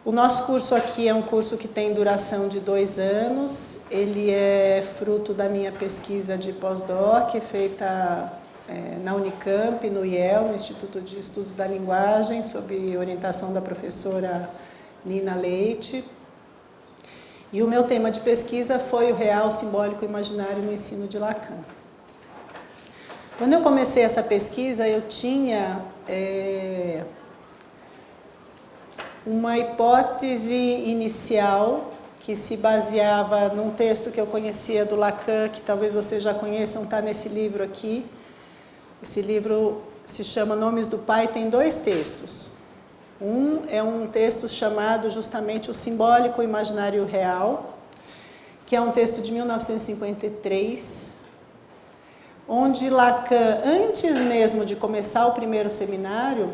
O nosso curso aqui é um curso que tem duração de 2 anos, ele é fruto da minha pesquisa de pós-doc, feita na Unicamp, no IEL, no Instituto de Estudos da Linguagem, sob orientação da professora Nina Leite. E o meu tema de pesquisa foi o real, simbólico e imaginário no ensino de Lacan. Quando eu comecei essa pesquisa, eu tinha uma hipótese inicial que se baseava num texto que eu conhecia do Lacan, que talvez vocês já conheçam, está nesse livro aqui. Esse livro se chama Nomes do Pai, tem 2 textos. Um é um texto chamado justamente O Simbólico, o Imaginário e o Real, que é um texto de 1953, onde Lacan, antes mesmo de começar o primeiro seminário,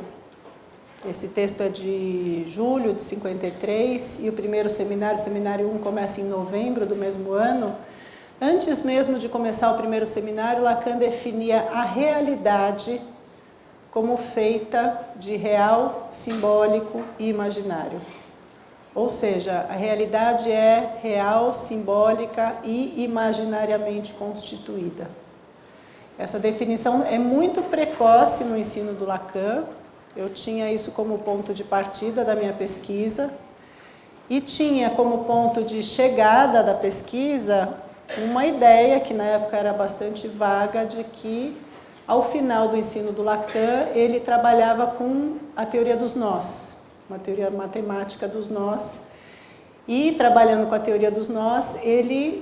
esse texto é de julho de 53 e o primeiro seminário, o seminário 1, começa em novembro do mesmo ano. Antes mesmo de começar o primeiro seminário, Lacan definia a realidade como feita de real, simbólico e imaginário. Ou seja, a realidade é real, simbólica e imaginariamente constituída. Essa definição é muito precoce no ensino do Lacan. Eu tinha isso como ponto de partida da minha pesquisa e tinha como ponto de chegada da pesquisa uma ideia que na época era bastante vaga de que ao final do ensino do Lacan ele trabalhava com a teoria dos nós, uma teoria matemática dos nós, e trabalhando com a teoria dos nós ele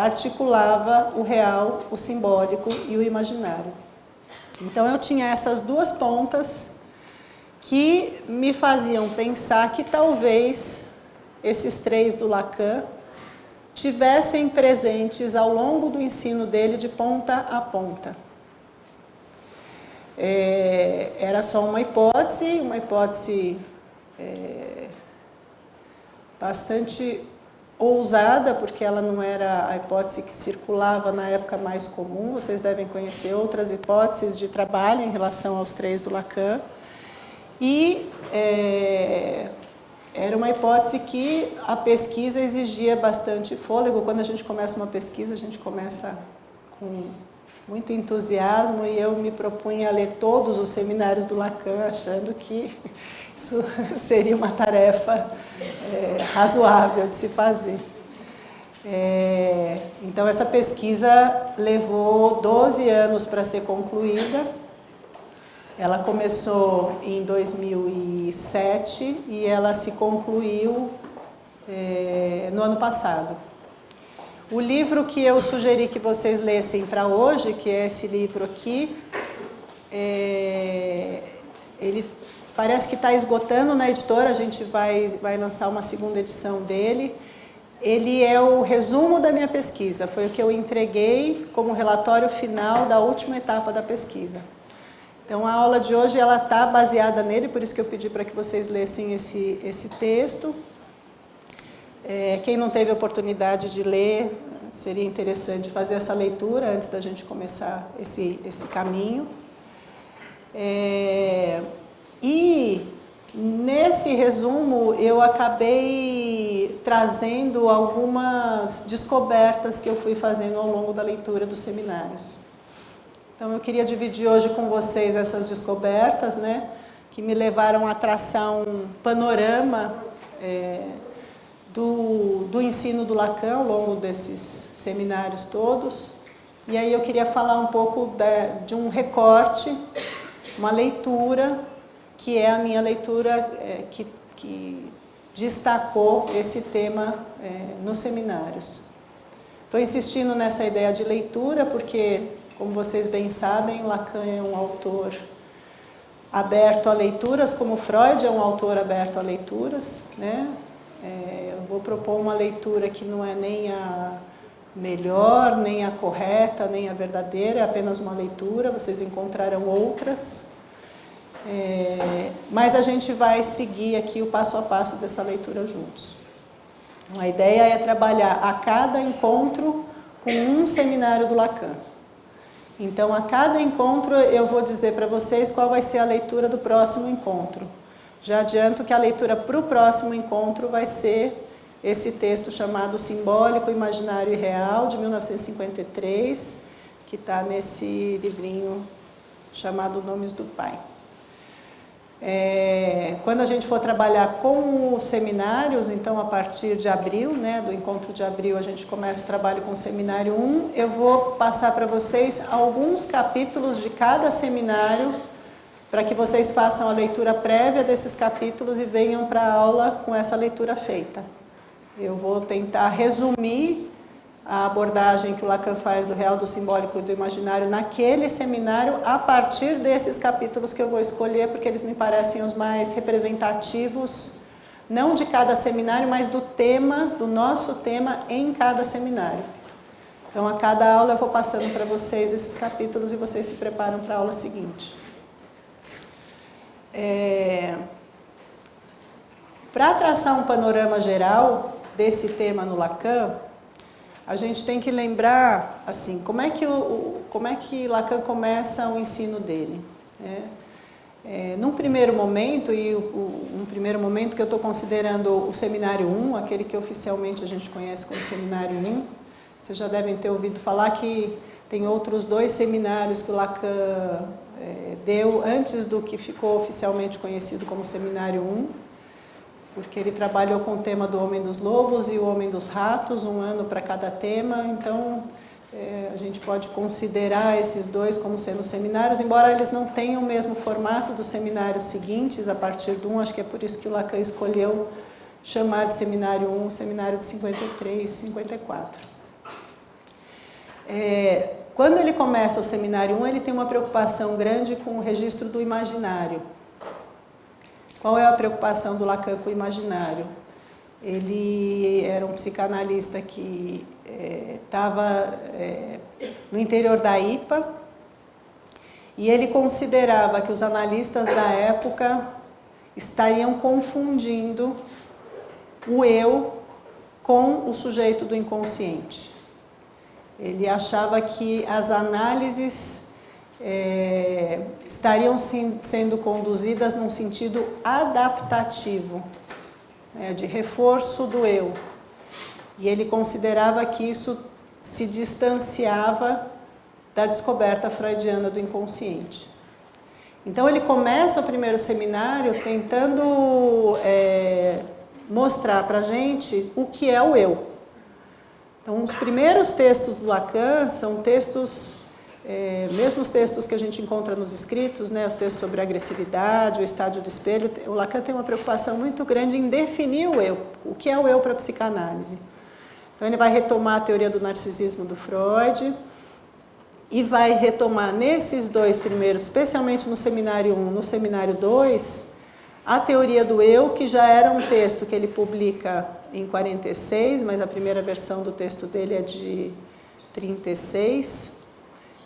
articulava o real, o simbólico e o imaginário. Então eu tinha essas 2 pontas que me faziam pensar que talvez esses 3 do Lacan tivessem presentes ao longo do ensino dele de ponta a ponta. Era só uma hipótese bastante ousada, porque ela não era a hipótese que circulava na época mais comum. Vocês devem conhecer outras hipóteses de trabalho em relação aos 3 do Lacan. E era uma hipótese que a pesquisa exigia bastante fôlego. Quando a gente começa uma pesquisa, a gente começa com muito entusiasmo e eu me propunha a ler todos os seminários do Lacan, achando que isso seria uma tarefa razoável de se fazer. Então, essa pesquisa levou 12 anos para ser concluída. Ela começou em 2007 e ela se concluiu no ano passado. O livro que eu sugeri que vocês lessem para hoje, que é esse livro aqui, ele parece que está esgotando na editora, a gente vai lançar uma 2ª edição dele. Ele é o resumo da minha pesquisa, foi o que eu entreguei como relatório final da última etapa da pesquisa. Então, a aula de hoje está baseada nele, por isso que eu pedi para que vocês lessem esse texto. Quem não teve a oportunidade de ler, seria interessante fazer essa leitura antes da gente começar esse caminho. E nesse resumo eu acabei trazendo algumas descobertas que eu fui fazendo ao longo da leitura dos seminários. Então eu queria dividir hoje com vocês essas descobertas, né, que me levaram a traçar um panorama do ensino do Lacan ao longo desses seminários todos. E aí eu queria falar um pouco de um recorte, uma leitura, que é a minha leitura que destacou esse tema nos seminários. Estou insistindo nessa ideia de leitura porque, como vocês bem sabem, Lacan é um autor aberto a leituras, como Freud é um autor aberto a leituras, né? Eu vou propor uma leitura que não é nem a melhor, nem a correta, nem a verdadeira, é apenas uma leitura, vocês encontrarão outras. Mas a gente vai seguir aqui o passo a passo dessa leitura juntos. Então, a ideia é trabalhar a cada encontro com um seminário do Lacan. Então, a cada encontro eu vou dizer para vocês qual vai ser a leitura do próximo encontro. Já adianto que a leitura para o próximo encontro vai ser esse texto chamado Simbólico, Imaginário e Real, de 1953, que está nesse livrinho chamado Nomes do Pai. Quando a gente for trabalhar com os seminários, então a partir de abril, né, do encontro de abril, a gente começa o trabalho com o seminário 1. Eu vou passar para vocês alguns capítulos de cada seminário, para que vocês façam a leitura prévia desses capítulos e venham para a aula com essa leitura feita. Eu vou tentar resumir a abordagem que o Lacan faz do real, do simbólico e do imaginário naquele seminário a partir desses capítulos que eu vou escolher, porque eles me parecem os mais representativos, não de cada seminário, mas do tema, do nosso tema em cada seminário. Então, a cada aula eu vou passando para vocês esses capítulos e vocês se preparam para a aula seguinte. Para traçar um panorama geral desse tema no Lacan, a gente tem que lembrar, assim, como é que Lacan começa o ensino dele. Num primeiro momento, um primeiro momento que eu estou considerando o Seminário 1, aquele que oficialmente a gente conhece como Seminário 1, vocês já devem ter ouvido falar que tem outros 2 seminários que o Lacan deu antes do que ficou oficialmente conhecido como Seminário 1, porque ele trabalhou com o tema do Homem dos Lobos e o Homem dos Ratos, 1 ano para cada tema, então a gente pode considerar esses 2 como sendo seminários, embora eles não tenham o mesmo formato dos seminários seguintes, a partir do 1, acho que é por isso que o Lacan escolheu chamar de Seminário 1 o seminário de 53, 54. Quando ele começa o Seminário 1, ele tem uma preocupação grande com o registro do imaginário. Qual é a preocupação do Lacan com o imaginário? Ele era um psicanalista que estava no interior da IPA e ele considerava que os analistas da época estariam confundindo o eu com o sujeito do inconsciente. Ele achava que as análises estariam sendo conduzidas num sentido adaptativo, de reforço do eu. E ele considerava que isso se distanciava da descoberta freudiana do inconsciente. Então ele começa o primeiro seminário tentando mostrar para a gente o que é o eu. Então os primeiros textos do Lacan são textos, mesmo os textos que a gente encontra nos escritos, né, os textos sobre a agressividade, o estádio do espelho, o Lacan tem uma preocupação muito grande em definir o eu, o que é o eu para a psicanálise. Então ele vai retomar a teoria do narcisismo do Freud e vai retomar nesses 2 primeiros, especialmente no Seminário 1, no Seminário 2, a teoria do eu, que já era um texto que ele publica em 46, mas a primeira versão do texto dele é de 36,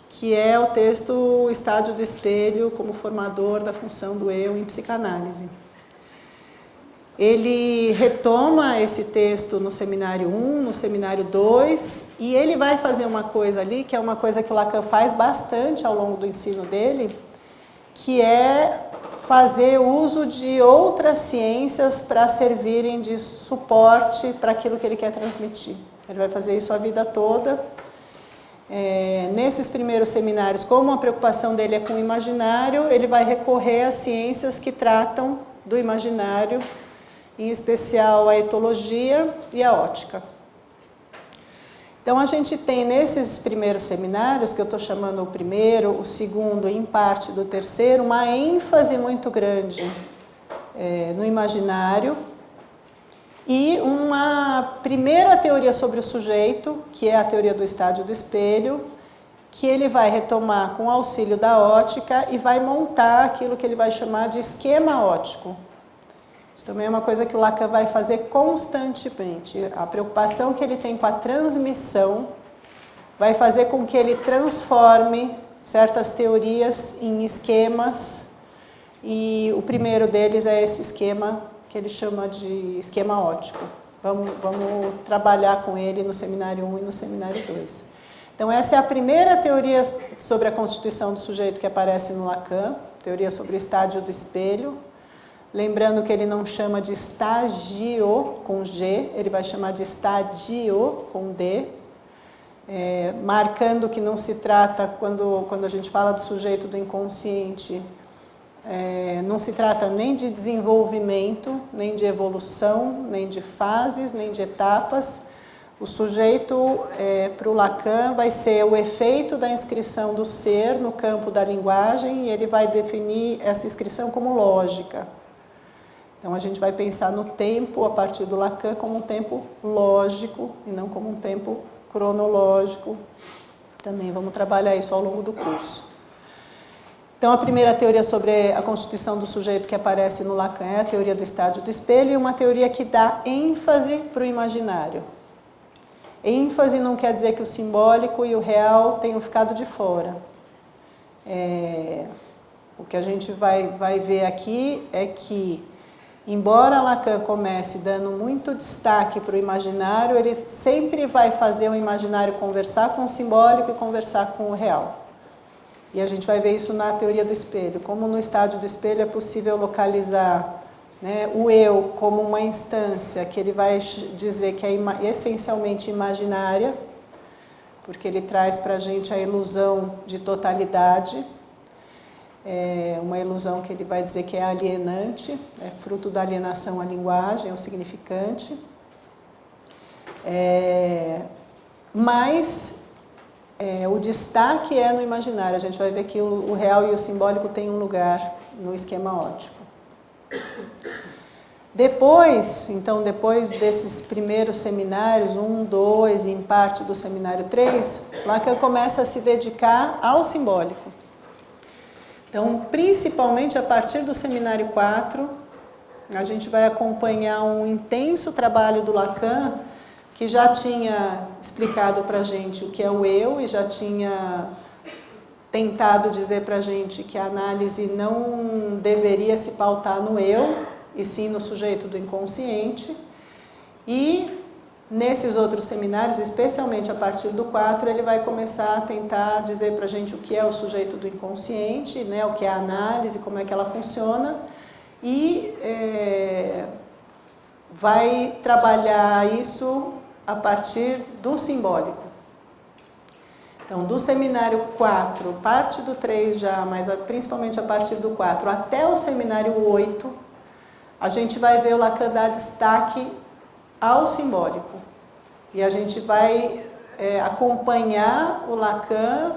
que é o texto O Estádio do Espelho como formador da função do eu em psicanálise. Ele retoma esse texto no Seminário 1, no Seminário 2, e ele vai fazer uma coisa ali, que é uma coisa que o Lacan faz bastante ao longo do ensino dele, que é fazer uso de outras ciências para servirem de suporte para aquilo que ele quer transmitir. Ele vai fazer isso a vida toda. Nesses primeiros seminários, como a preocupação dele é com o imaginário, ele vai recorrer às ciências que tratam do imaginário, em especial a etologia e a ótica. Então a gente tem nesses primeiros seminários, que eu estou chamando o primeiro, o segundo e em parte do terceiro, uma ênfase muito grande no imaginário e uma primeira teoria sobre o sujeito, que é a teoria do estádio do espelho, que ele vai retomar com o auxílio da ótica e vai montar aquilo que ele vai chamar de esquema óptico. Isso também é uma coisa que o Lacan vai fazer constantemente. A preocupação que ele tem com a transmissão vai fazer com que ele transforme certas teorias em esquemas, e o primeiro deles é esse esquema que ele chama de esquema óptico. Vamos trabalhar com ele no Seminário 1 e no Seminário 2. Então essa é a primeira teoria sobre a constituição do sujeito que aparece no Lacan, teoria sobre o estádio do espelho. lembrando que ele não chama de estágio com G, ele vai chamar de estádio com D, marcando que não se trata, quando a gente fala do sujeito do inconsciente, não se trata nem de desenvolvimento, nem de evolução, nem de fases, nem de etapas. O sujeito, para o Lacan, vai ser o efeito da inscrição do ser no campo da linguagem, e ele vai definir essa inscrição como lógica. Então, a gente vai pensar no tempo, a partir do Lacan, como um tempo lógico e não como um tempo cronológico. Também vamos trabalhar isso ao longo do curso. Então, a primeira teoria sobre a constituição do sujeito que aparece no Lacan é a teoria do estádio do espelho, e uma teoria que dá ênfase para o imaginário. ênfase não quer dizer que o simbólico e o real tenham ficado de fora. O que a gente vai ver aqui é que, embora Lacan comece dando muito destaque para o imaginário, ele sempre vai fazer o imaginário conversar com o simbólico e conversar com o real. E a gente vai ver isso na teoria do espelho, como no estádio do espelho é possível localizar, né, o eu como uma instância que ele vai dizer que é essencialmente imaginária, porque ele traz para a gente a ilusão de totalidade, uma ilusão que ele vai dizer que é alienante, é fruto da alienação à linguagem, ao significante. Mas o destaque é no imaginário. A gente vai ver que o real e o simbólico têm um lugar no esquema óptico. Depois desses primeiros seminários, 1, 2 e em parte do seminário 3, Lacan começa a se dedicar ao simbólico. Então, principalmente a partir do seminário 4, a gente vai acompanhar um intenso trabalho do Lacan, que já tinha explicado para a gente o que é o eu e já tinha tentado dizer para a gente que a análise não deveria se pautar no eu, e sim no sujeito do inconsciente. E nesses outros seminários, especialmente a partir do 4, ele vai começar a tentar dizer para a gente o que é o sujeito do inconsciente, né, o que é a análise, como é que ela funciona, e vai trabalhar isso a partir do simbólico. Então, do seminário 4, parte do 3 já, mas principalmente a partir do 4, até o seminário 8, a gente vai ver o Lacan dar destaque ao simbólico. E a gente vai acompanhar o Lacan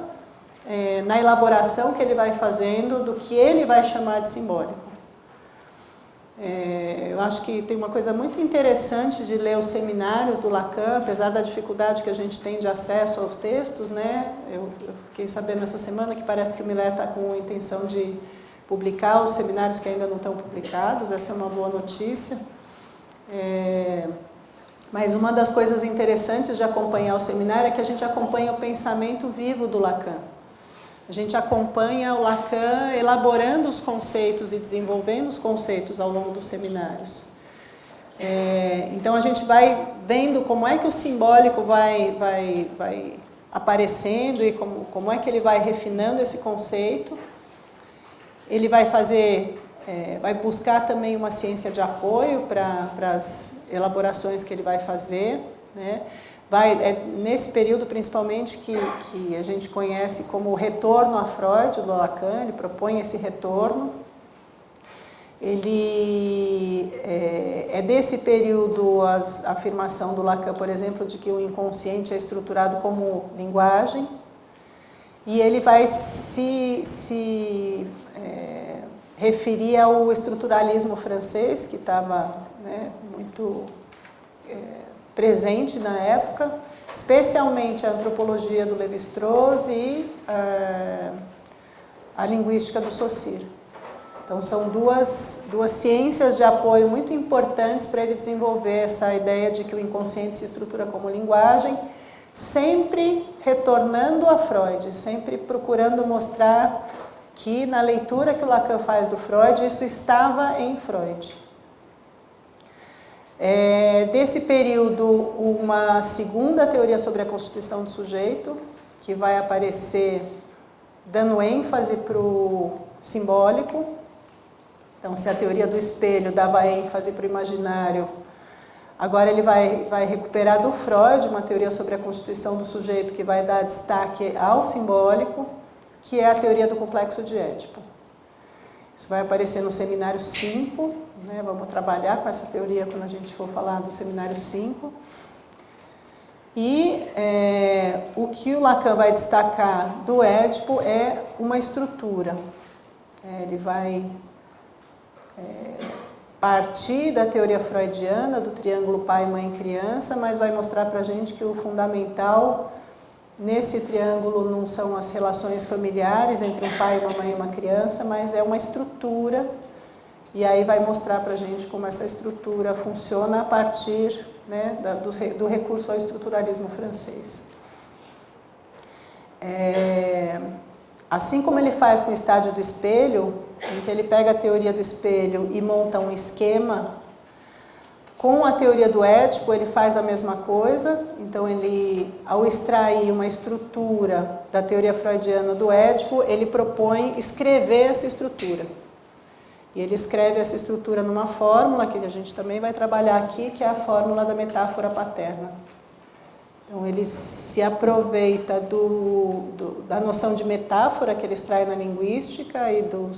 na elaboração que ele vai fazendo do que ele vai chamar de simbólico. Eu acho que tem uma coisa muito interessante de ler os seminários do Lacan, apesar da dificuldade que a gente tem de acesso aos textos, né? Eu fiquei sabendo essa semana que parece que o Miller está com a intenção de publicar os seminários que ainda não estão publicados, essa é uma boa notícia. Mas uma das coisas interessantes de acompanhar o seminário é que a gente acompanha o pensamento vivo do Lacan. A gente acompanha o Lacan elaborando os conceitos e desenvolvendo os conceitos ao longo dos seminários. Então a gente vai vendo como é que o simbólico vai aparecendo e como é que ele vai refinando esse conceito. Ele vai vai buscar também uma ciência de apoio para as elaborações que ele vai fazer, né? Nesse período, principalmente, que a gente conhece como o retorno a Freud, do Lacan, ele propõe esse retorno. É desse período a afirmação do Lacan, por exemplo, de que o inconsciente é estruturado como linguagem, e ele vai se referir ao estruturalismo francês, que estava, né, muito presente na época, especialmente a antropologia do Lévi-Strauss e a linguística do Saussure. Então, são duas ciências de apoio muito importantes para ele desenvolver essa ideia de que o inconsciente se estrutura como linguagem, sempre retornando a Freud, sempre procurando mostrar que na leitura que o Lacan faz do Freud, isso estava em Freud. Desse período, uma segunda teoria sobre a constituição do sujeito, que vai aparecer dando ênfase para o simbólico. Então, se a teoria do espelho dava ênfase para o imaginário, agora ele vai recuperar do Freud uma teoria sobre a constituição do sujeito que vai dar destaque ao simbólico, que é a teoria do complexo de Édipo. Isso vai aparecer no seminário 5, né? Vamos trabalhar com essa teoria quando a gente for falar do seminário 5. E o que o Lacan vai destacar do Édipo é uma estrutura. Ele vai partir da teoria freudiana, do triângulo pai, mãe, criança, mas vai mostrar para a gente que o fundamental nesse triângulo não são as relações familiares entre um pai, uma mãe e uma criança, mas é uma estrutura, e aí vai mostrar para a gente como essa estrutura funciona a partir, né, do recurso ao estruturalismo francês. Assim como ele faz com o estádio do espelho, em que ele pega a teoria do espelho e monta um esquema, com a teoria do Édipo ele faz a mesma coisa. Então ele, ao extrair uma estrutura da teoria freudiana do Édipo, ele propõe escrever essa estrutura. E ele escreve essa estrutura numa fórmula, que a gente também vai trabalhar aqui, que é a fórmula da metáfora paterna. Então ele se aproveita da noção de metáfora que ele extrai na linguística e do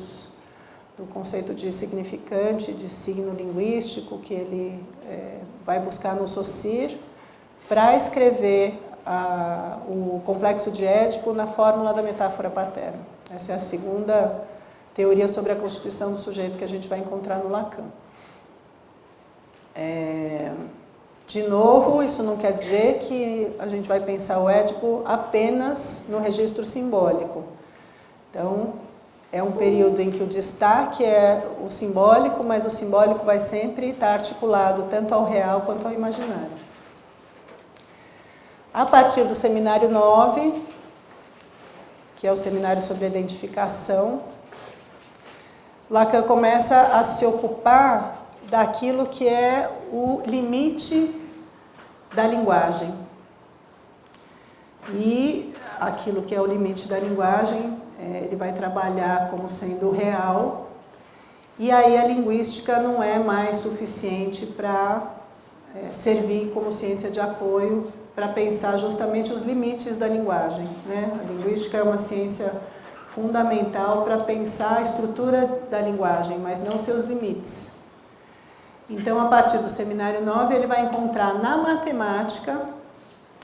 conceito de significante, de signo linguístico, que ele vai buscar no Saussure, para escrever o complexo de Édipo na fórmula da metáfora paterna. Essa é a segunda teoria sobre a constituição do sujeito que a gente vai encontrar no Lacan. De novo, isso não quer dizer que a gente vai pensar o Édipo apenas no registro simbólico. Então, é um período em que o destaque é o simbólico, mas o simbólico vai sempre estar articulado tanto ao real quanto ao imaginário. A partir do seminário 9, que é o seminário sobre a identificação, Lacan começa a se ocupar daquilo que é o limite da linguagem. E aquilo que é o limite da linguagem, ele vai trabalhar como sendo real, e aí a linguística não é mais suficiente para servir como ciência de apoio para pensar justamente os limites da linguagem, né? A linguística é uma ciência fundamental para pensar a estrutura da linguagem, mas não seus limites. Então, a partir do seminário 9, ele vai encontrar na matemática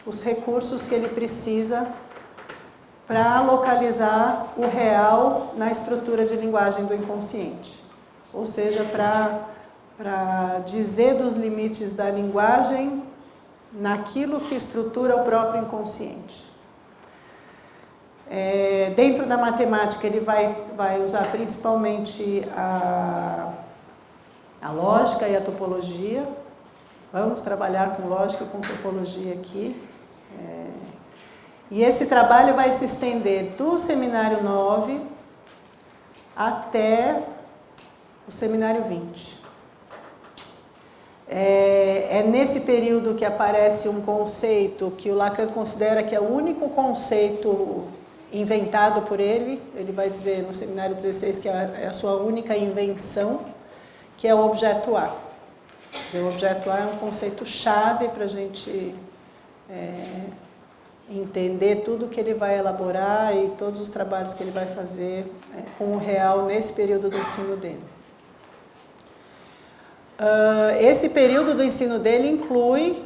os recursos que ele precisa para localizar o real na estrutura de linguagem do inconsciente. Ou seja, para dizer dos limites da linguagem naquilo que estrutura o próprio inconsciente. Dentro da matemática, ele vai usar principalmente a lógica e a topologia. Vamos trabalhar com lógica e com topologia aqui. E esse trabalho vai se estender do seminário 9 até o seminário 20. É nesse período que aparece um conceito que o Lacan considera que é o único conceito inventado por ele. Ele vai dizer no seminário 16 que é a sua única invenção, que é o objeto A. Quer dizer, o objeto A é um conceito-chave para a gente entender tudo que ele vai elaborar e todos os trabalhos que ele vai fazer com o real nesse período do ensino dele. Esse período do ensino dele inclui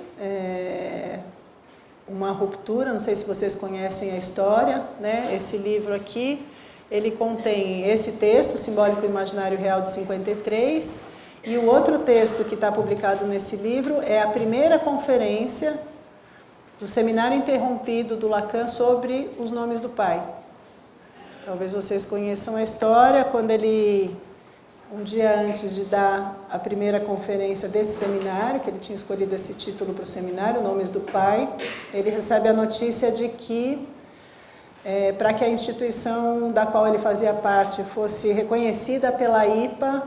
uma ruptura, não sei se vocês conhecem a história, né? Esse livro aqui, ele contém esse texto, Simbólico Imaginário Real de 53, e o outro texto que está publicado nesse livro é a primeira conferência do Seminário Interrompido do Lacan sobre os nomes do pai. Talvez vocês conheçam a história, quando ele, um dia antes de dar a primeira conferência desse seminário, que ele tinha escolhido esse título para o seminário, Nomes do Pai, ele recebe a notícia de que, para que a instituição da qual ele fazia parte fosse reconhecida pela IPA,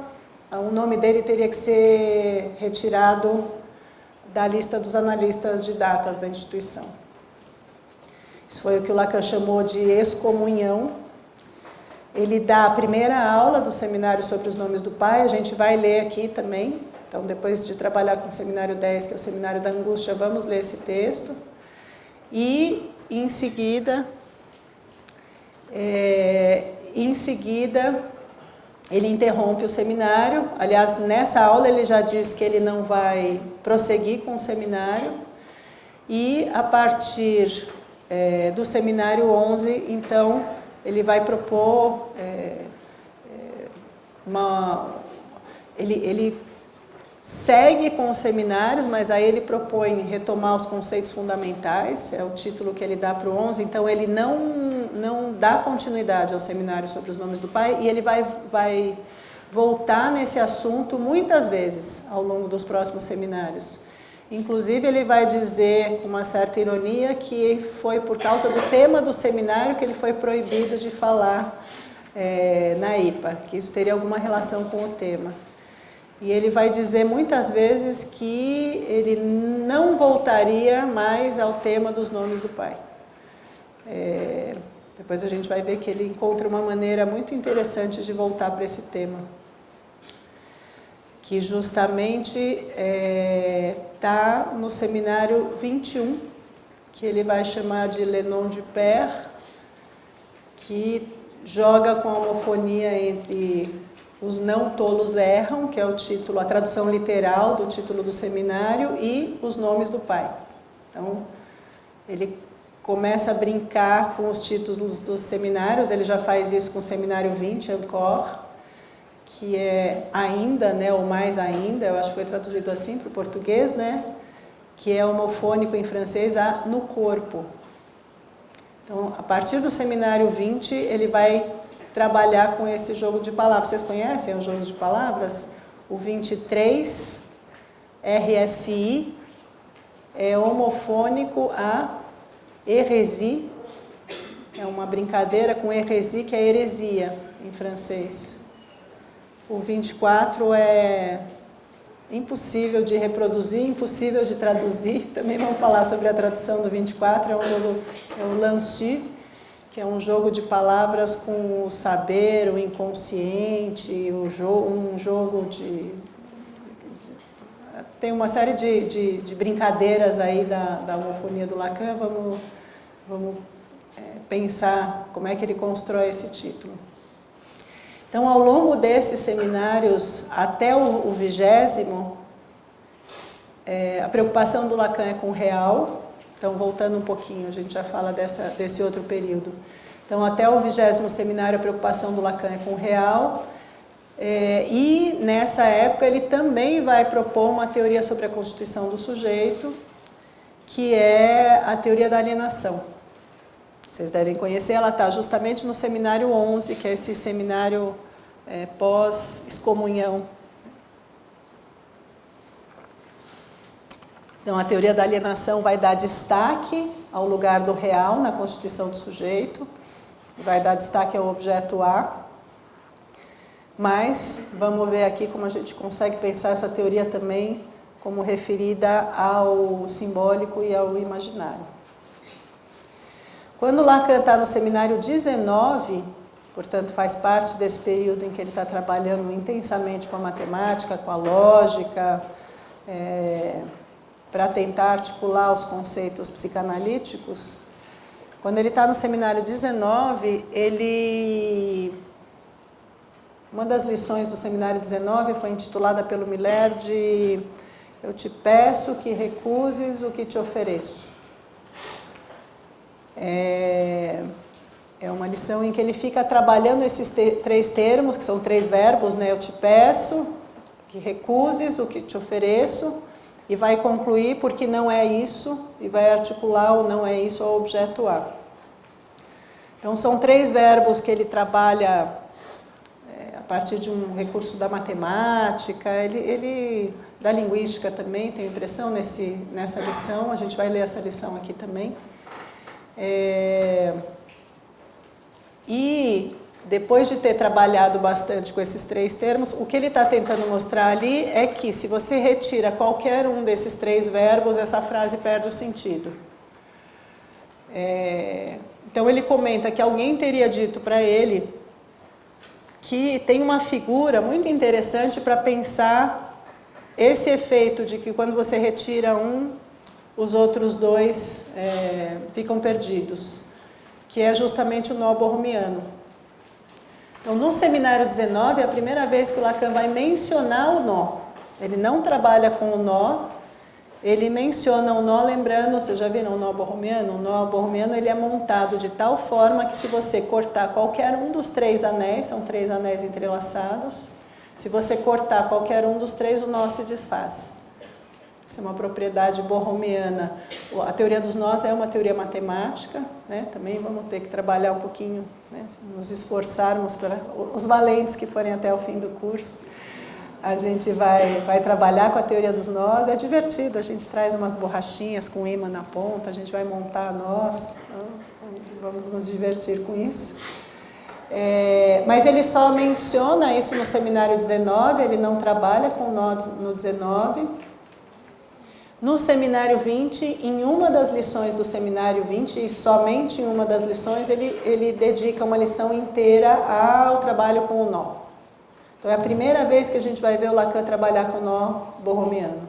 o nome dele teria que ser retirado da lista dos analistas de datas da instituição. Isso foi o que o Lacan chamou de excomunhão. Ele dá a primeira aula do seminário sobre os nomes do Pai, a gente vai ler aqui também. Então, depois de trabalhar com o seminário 10, que é o seminário da angústia, vamos ler esse texto. E, em seguida, ele interrompe o seminário. Aliás, nessa aula ele já diz que ele não vai prosseguir com o seminário. E, a partir do seminário 11, então, ele vai propor ele segue com os seminários, mas aí ele propõe retomar os conceitos fundamentais, é o título que ele dá para o 11, então ele não dá continuidade ao seminário sobre os nomes do Pai, e ele vai voltar nesse assunto muitas vezes ao longo dos próximos seminários. Inclusive ele vai dizer com uma certa ironia que foi por causa do tema do seminário que ele foi proibido de falar na IPA, que isso teria alguma relação com o tema. E ele vai dizer muitas vezes que ele não voltaria mais ao tema dos nomes do Pai. Depois a gente vai ver que ele encontra uma maneira muito interessante de voltar para esse tema, que justamente está no seminário 21, que ele vai chamar de Le Nom du Père, que joga com a homofonia entre Os Não Tolos Erram, que é o título, a tradução literal do título do seminário, e Os Nomes do Pai. Então, ele começa a brincar com os títulos dos seminários, ele já faz isso com o seminário 20, Encore, que é ainda, né, ou mais ainda, eu acho que foi traduzido assim para o português, né, que é homofônico em francês a no corpo. Então, a partir do seminário 20, ele vai trabalhar com esse jogo de palavras. Vocês conhecem o jogo de palavras? O 23, RSI, é homofônico a hérésie, é uma brincadeira com hérésie, que é heresia em francês. O 24 é impossível de reproduzir, impossível de traduzir. Também vamos falar sobre a tradução do 24, é o lançu, que é um jogo de palavras com o saber, o inconsciente, um jogo tem uma série de brincadeiras aí da homofonia do Lacan. Vamos pensar como é que ele constrói esse título. Então, ao longo desses seminários, até o 20º, a preocupação do Lacan é com o real. Então, voltando um pouquinho, a gente já fala desse outro período. Então, até o 20º seminário, a preocupação do Lacan é com o real. E, nessa época, ele também vai propor uma teoria sobre a constituição do sujeito, que é a teoria da alienação. Vocês devem conhecer, ela está justamente no seminário 11, que é esse seminário pós-excomunhão. Então, a teoria da alienação vai dar destaque ao lugar do real na constituição do sujeito, vai dar destaque ao objeto A, mas vamos ver aqui como a gente consegue pensar essa teoria também como referida ao simbólico e ao imaginário. Quando Lacan está no seminário 19, portanto faz parte desse período em que ele está trabalhando intensamente com a matemática, com a lógica, para tentar articular os conceitos psicanalíticos. Quando ele está no seminário 19, uma das lições do seminário 19 foi intitulada pelo Miller de Eu te peço que recuses o que te ofereço. É uma lição em que ele fica trabalhando esses três termos, que são três verbos, né? Eu te peço que recuses o que te ofereço, e vai concluir porque não é isso, e vai articular o não é isso ao objeto A. Então, são três verbos que ele trabalha a partir de um recurso da matemática, ele da linguística também, tenho impressão, nessa lição. A gente vai ler essa lição aqui também. E depois de ter trabalhado bastante com esses três termos, o que ele está tentando mostrar ali é que se você retira qualquer um desses três verbos, essa frase perde o sentido. Então ele comenta que alguém teria dito para ele que tem uma figura muito interessante para pensar esse efeito de que quando você retira um, os outros dois ficam perdidos, que é justamente o nó borromiano. Então, no seminário 19, é a primeira vez que o Lacan vai mencionar o nó. Ele não trabalha com o nó, ele menciona o nó, lembrando, vocês já viram o nó borromiano? O nó borromiano ele é montado de tal forma que se você cortar qualquer um dos 3 anéis, são 3 anéis entrelaçados, se você cortar qualquer um dos 3, o nó se desfaz. Essa é uma propriedade borromiana. A teoria dos nós é uma teoria matemática, né? Também vamos ter que trabalhar um pouquinho, né? Nos esforçarmos para os valentes que forem até o fim do curso. A gente vai trabalhar com a teoria dos nós, é divertido, a gente traz umas borrachinhas com imã na ponta, a gente vai montar nós, vamos nos divertir com isso. Mas ele só menciona isso no seminário 19, ele não trabalha com nó no 19. No seminário 20, em uma das lições do seminário 20, e somente em uma das lições, ele dedica uma lição inteira ao trabalho com o nó. Então é a primeira vez que a gente vai ver o Lacan trabalhar com o nó borromiano,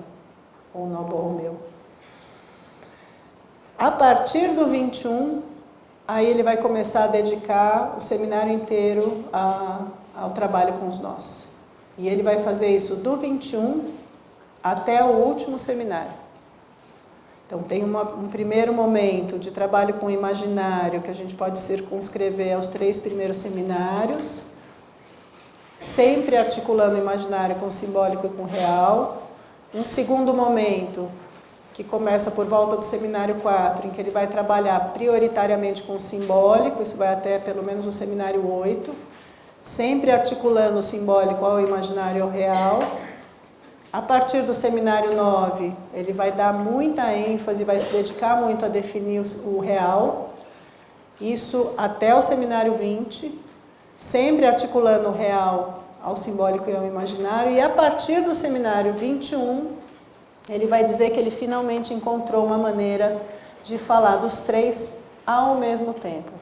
ou o nó borromeu. A partir do 21, aí ele vai começar a dedicar o seminário inteiro ao trabalho com os nós. E ele vai fazer isso do 21 até o último seminário. Então tem um primeiro momento de trabalho com o imaginário, que a gente pode circunscrever aos 3 primeiros seminários, sempre articulando o imaginário com o simbólico e com o real. Um segundo momento, que começa por volta do seminário 4, em que ele vai trabalhar prioritariamente com o simbólico, isso vai até pelo menos o seminário 8, sempre articulando o simbólico ao imaginário e ao real. A partir do seminário 9, ele vai dar muita ênfase, vai se dedicar muito a definir o real, isso até o seminário 20, sempre articulando o real ao simbólico e ao imaginário, e a partir do seminário 21, ele vai dizer que ele finalmente encontrou uma maneira de falar dos 3 ao mesmo tempo.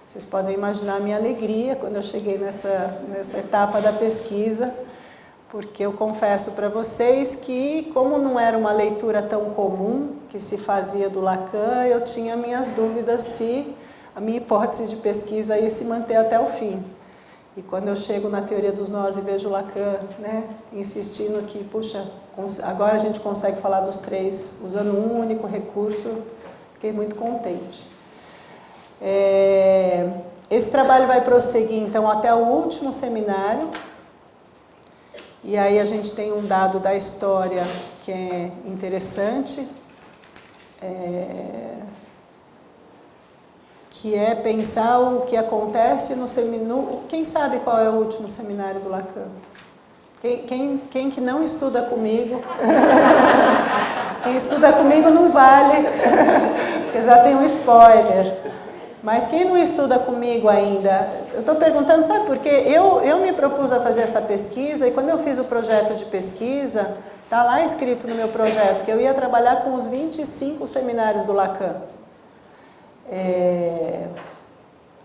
Vocês podem imaginar a minha alegria quando eu cheguei nessa etapa da pesquisa, porque eu confesso para vocês que, como não era uma leitura tão comum que se fazia do Lacan, eu tinha minhas dúvidas se a minha hipótese de pesquisa ia se manter até o fim. E quando eu chego na teoria dos nós e vejo Lacan, né, insistindo que, puxa, agora a gente consegue falar dos 3 usando um único recurso, fiquei muito contente. Esse trabalho vai prosseguir, então, até o último seminário. E aí a gente tem um dado da história que é interessante, que é pensar o que acontece no seminário. Quem sabe qual é o último seminário do Lacan? Quem que não estuda comigo? Quem estuda comigo não vale, porque já tem um spoiler. Mas quem não estuda comigo ainda, eu estou perguntando, sabe por quê? Eu me propus a fazer essa pesquisa, e quando eu fiz o projeto de pesquisa, está lá escrito no meu projeto que eu ia trabalhar com os 25 seminários do Lacan.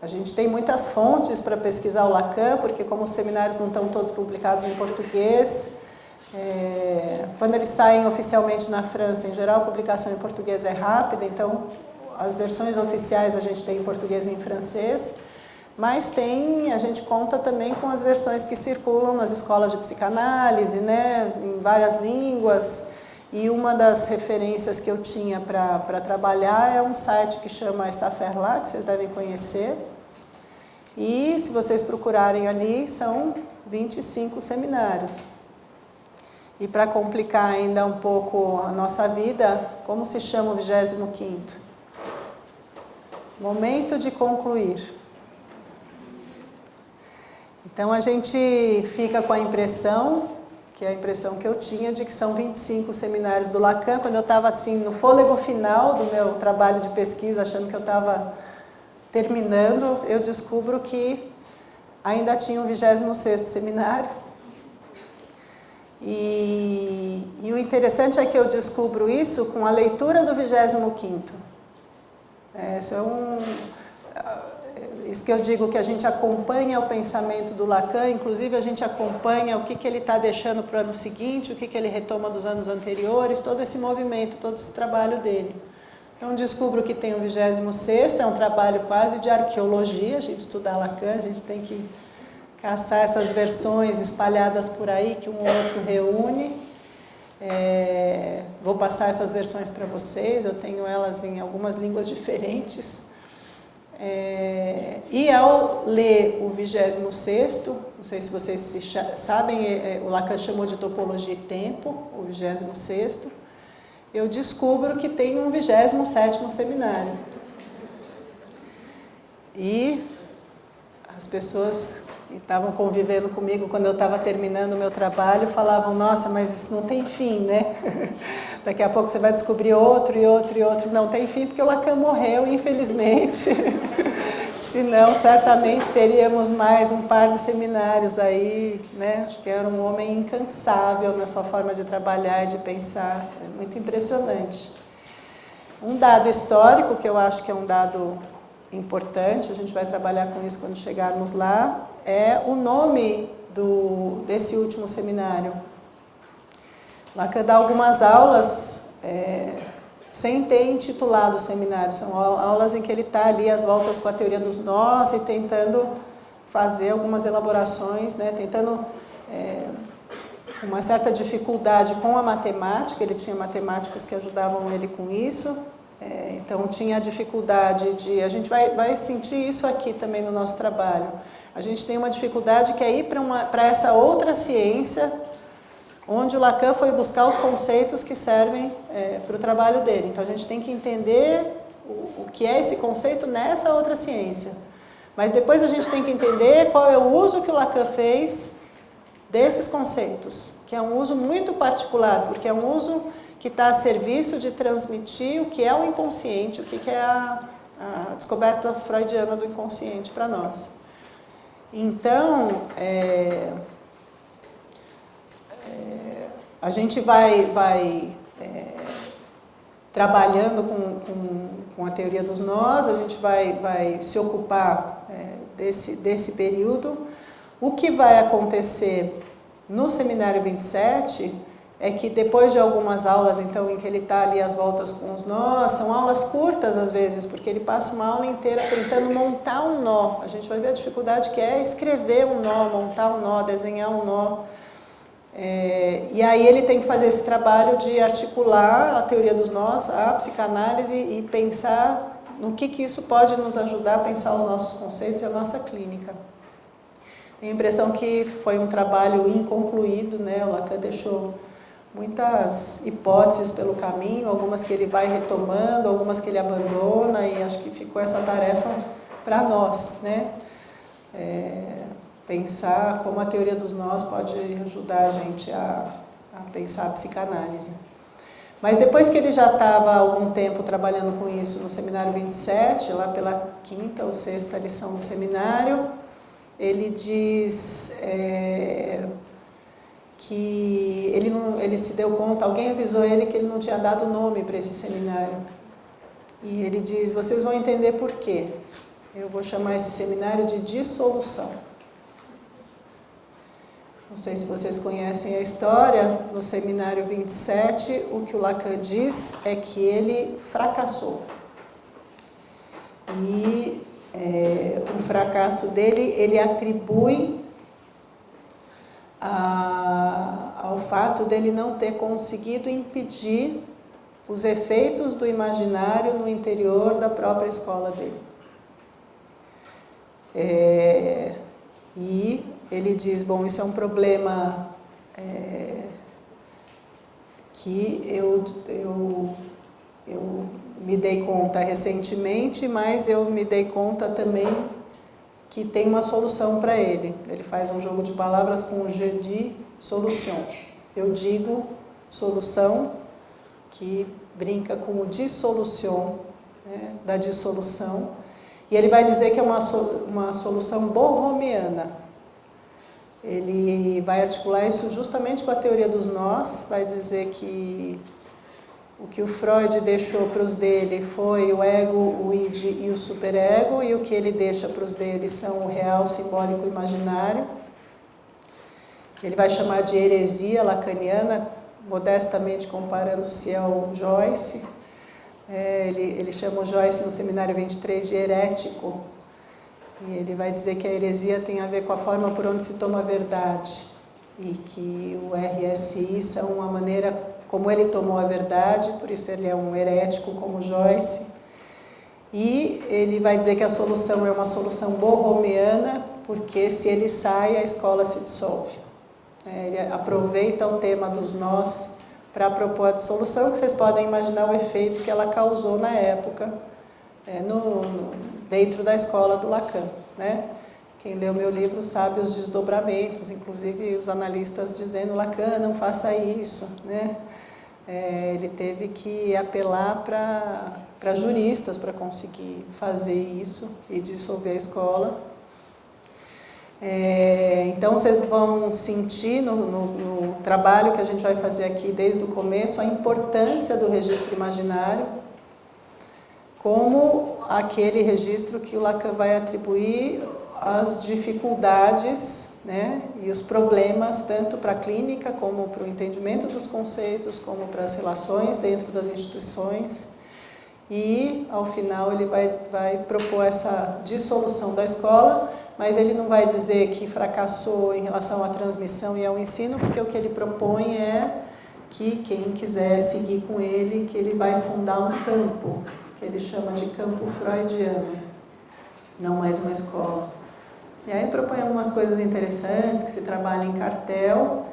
A gente tem muitas fontes para pesquisar o Lacan, porque como os seminários não estão todos publicados em português, quando eles saem oficialmente na França, em geral a publicação em português é rápida, então as versões oficiais a gente tem em português e em francês, mas a gente conta também com as versões que circulam nas escolas de psicanálise, né, em várias línguas. E uma das referências que eu tinha para trabalhar é um site que chama Staffordshire, que vocês devem conhecer. E se vocês procurarem ali, são 25 seminários. E para complicar ainda um pouco a nossa vida, como se chama o 25º? Momento de concluir. Então a gente fica com a impressão, que é a impressão que eu tinha, de que são 25 seminários do Lacan. Quando eu estava assim, no fôlego final do meu trabalho de pesquisa, achando que eu estava terminando, eu descubro que ainda tinha o 26º seminário. E o interessante é que eu descubro isso com a leitura do 25º. isso que eu digo que a gente acompanha o pensamento do Lacan, inclusive a gente acompanha o que ele está deixando para o ano seguinte, o que ele retoma dos anos anteriores, todo esse movimento, todo esse trabalho dele. Então descubro que tem o 26º, é um trabalho quase de arqueologia, a gente estudar Lacan, a gente tem que caçar essas versões espalhadas por aí que um ou outro reúne. Vou passar essas versões para vocês, eu tenho elas em algumas línguas diferentes. E ao ler o 26º, não sei se vocês sabem, o Lacan chamou de topologia e tempo, o 26º, eu descubro que tem um 27º seminário. E as pessoas que estavam convivendo comigo quando eu estava terminando o meu trabalho falavam, nossa, mas isso não tem fim, né? Daqui a pouco você vai descobrir outro e outro e outro. Não tem fim porque o Lacan morreu, infelizmente. Senão, certamente teríamos mais um par de seminários aí, né? Acho que era um homem incansável na sua forma de trabalhar e de pensar. É muito impressionante. Um dado histórico, que eu acho que é um dado importante, a gente vai trabalhar com isso quando chegarmos lá, é o nome desse último seminário. Lacan dá algumas aulas sem ter intitulado o seminário, são aulas em que ele está ali às voltas com a teoria dos nós e tentando fazer algumas elaborações, né, tentando uma certa dificuldade com a matemática, ele tinha matemáticos que ajudavam ele com isso, então tinha a dificuldade de, a gente vai sentir isso aqui também no nosso trabalho, a gente tem uma dificuldade que é ir para essa outra ciência, onde o Lacan foi buscar os conceitos que servem para o trabalho dele. Então a gente tem que entender o que é esse conceito nessa outra ciência. Mas depois a gente tem que entender qual é o uso que o Lacan fez desses conceitos, que é um uso muito particular, porque é um uso que está a serviço de transmitir o que é o inconsciente, o que é a descoberta freudiana do inconsciente para nós. Então, a gente vai trabalhando com a teoria dos nós, a gente vai se ocupar desse período. O que vai acontecer no seminário 27 é que depois de algumas aulas, então, em que ele está ali às voltas com os nós, são aulas curtas às vezes, porque ele passa uma aula inteira tentando montar um nó. A gente vai ver a dificuldade que é escrever um nó, montar um nó, desenhar um nó. E aí ele tem que fazer esse trabalho de articular a teoria dos nós, a psicanálise e pensar no que isso pode nos ajudar a pensar os nossos conceitos e a nossa clínica. Tenho a impressão que foi um trabalho inconcluído, né? O Lacan deixou muitas hipóteses pelo caminho, algumas que ele vai retomando, algumas que ele abandona, e acho que ficou essa tarefa para nós, né? Pensar como a teoria dos nós pode ajudar a gente a pensar a psicanálise. Mas depois que ele já estava há algum tempo trabalhando com isso no seminário 27, lá pela 5ª ou 6ª lição do seminário, ele diz que ele se deu conta, alguém avisou ele que ele não tinha dado nome para esse seminário. E ele diz, vocês vão entender por quê. Eu vou chamar esse seminário de dissolução. Não sei se vocês conhecem a história, no seminário 27, o que o Lacan diz é que ele fracassou. E o fracasso dele, ele atribui ao fato dele não ter conseguido impedir os efeitos do imaginário no interior da própria escola dele. E ele diz, bom, isso é um problema que eu me dei conta recentemente, mas eu me dei conta também que tem uma solução para ele. Ele faz um jogo de palavras com o je dis solution. Eu digo solução, que brinca com o dissolution, né, da dissolução. E ele vai dizer que é uma solução borromiana. Ele vai articular isso justamente com a teoria dos nós, vai dizer que o que o Freud deixou para os dele foi o ego, o id e o superego, e o que ele deixa para os dele são o real, simbólico e imaginário. Ele vai chamar de heresia lacaniana, modestamente comparando-se ao Joyce. Ele chama o Joyce no Seminário 23 de herético, e ele vai dizer que a heresia tem a ver com a forma por onde se toma a verdade, e que o RSI são uma maneira como ele tomou a verdade, por isso ele é um herético como Joyce. E ele vai dizer que a solução é uma solução borromeana, porque se ele sai, a escola se dissolve. Ele aproveita o tema dos nós para propor a dissolução, que vocês podem imaginar o efeito que ela causou na época, dentro da escola do Lacan, né? Quem leu meu livro sabe os desdobramentos, inclusive os analistas dizendo: Lacan, não faça isso, né? Ele teve que apelar para juristas para conseguir fazer isso e dissolver a escola. Então vocês vão sentir no trabalho que a gente vai fazer aqui desde o começo a importância do registro imaginário como aquele registro que o Lacan vai atribuir as dificuldades, né, e os problemas tanto para a clínica como para o entendimento dos conceitos, como para as relações dentro das instituições. E ao final ele vai propor essa dissolução da escola, mas ele não vai dizer que fracassou em relação à transmissão e ao ensino, porque o que ele propõe é que quem quiser seguir com ele, que ele vai fundar um campo, que ele chama de campo freudiano, não mais uma escola. E aí propõe algumas coisas interessantes, que se trabalha em cartel,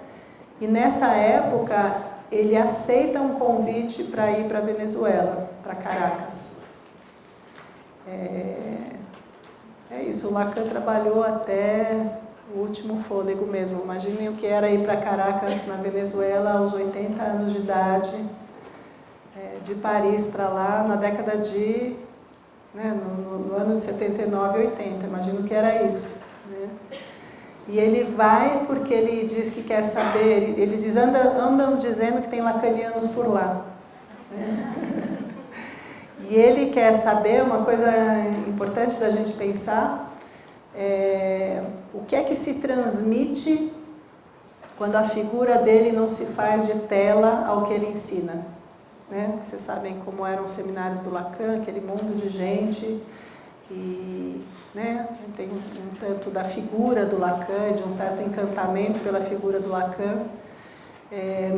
e nessa época ele aceita um convite para ir para a Venezuela, para Caracas. É isso, o Lacan trabalhou até o último fôlego mesmo. Imaginem o que era ir para Caracas, na Venezuela, aos 80 anos de idade, de Paris para lá, na década de... no ano de 79 e 80, imagino que era isso, né? E ele vai porque ele diz que quer saber, ele diz, andam dizendo que tem lacanianos por lá, né? E ele quer saber, uma coisa importante da gente pensar, o que é que se transmite quando a figura dele não se faz de tela ao que ele ensina, né? Vocês sabem como eram os seminários do Lacan, aquele mundo de gente, e, né, tem um tanto da figura do Lacan, de um certo encantamento pela figura do Lacan,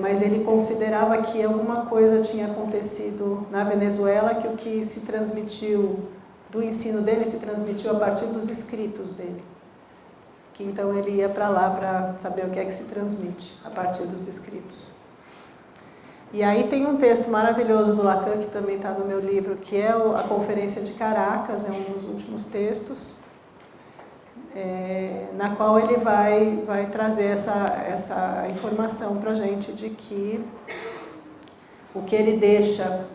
mas ele considerava que alguma coisa tinha acontecido na Venezuela, que o que se transmitiu do ensino dele se transmitiu a partir dos escritos dele, que então ele ia para lá para saber o que é que se transmite a partir dos escritos. E aí tem um texto maravilhoso do Lacan, que também está no meu livro, que é a Conferência de Caracas, é um dos últimos textos, na qual ele vai trazer essa informação para a gente de que o que ele deixa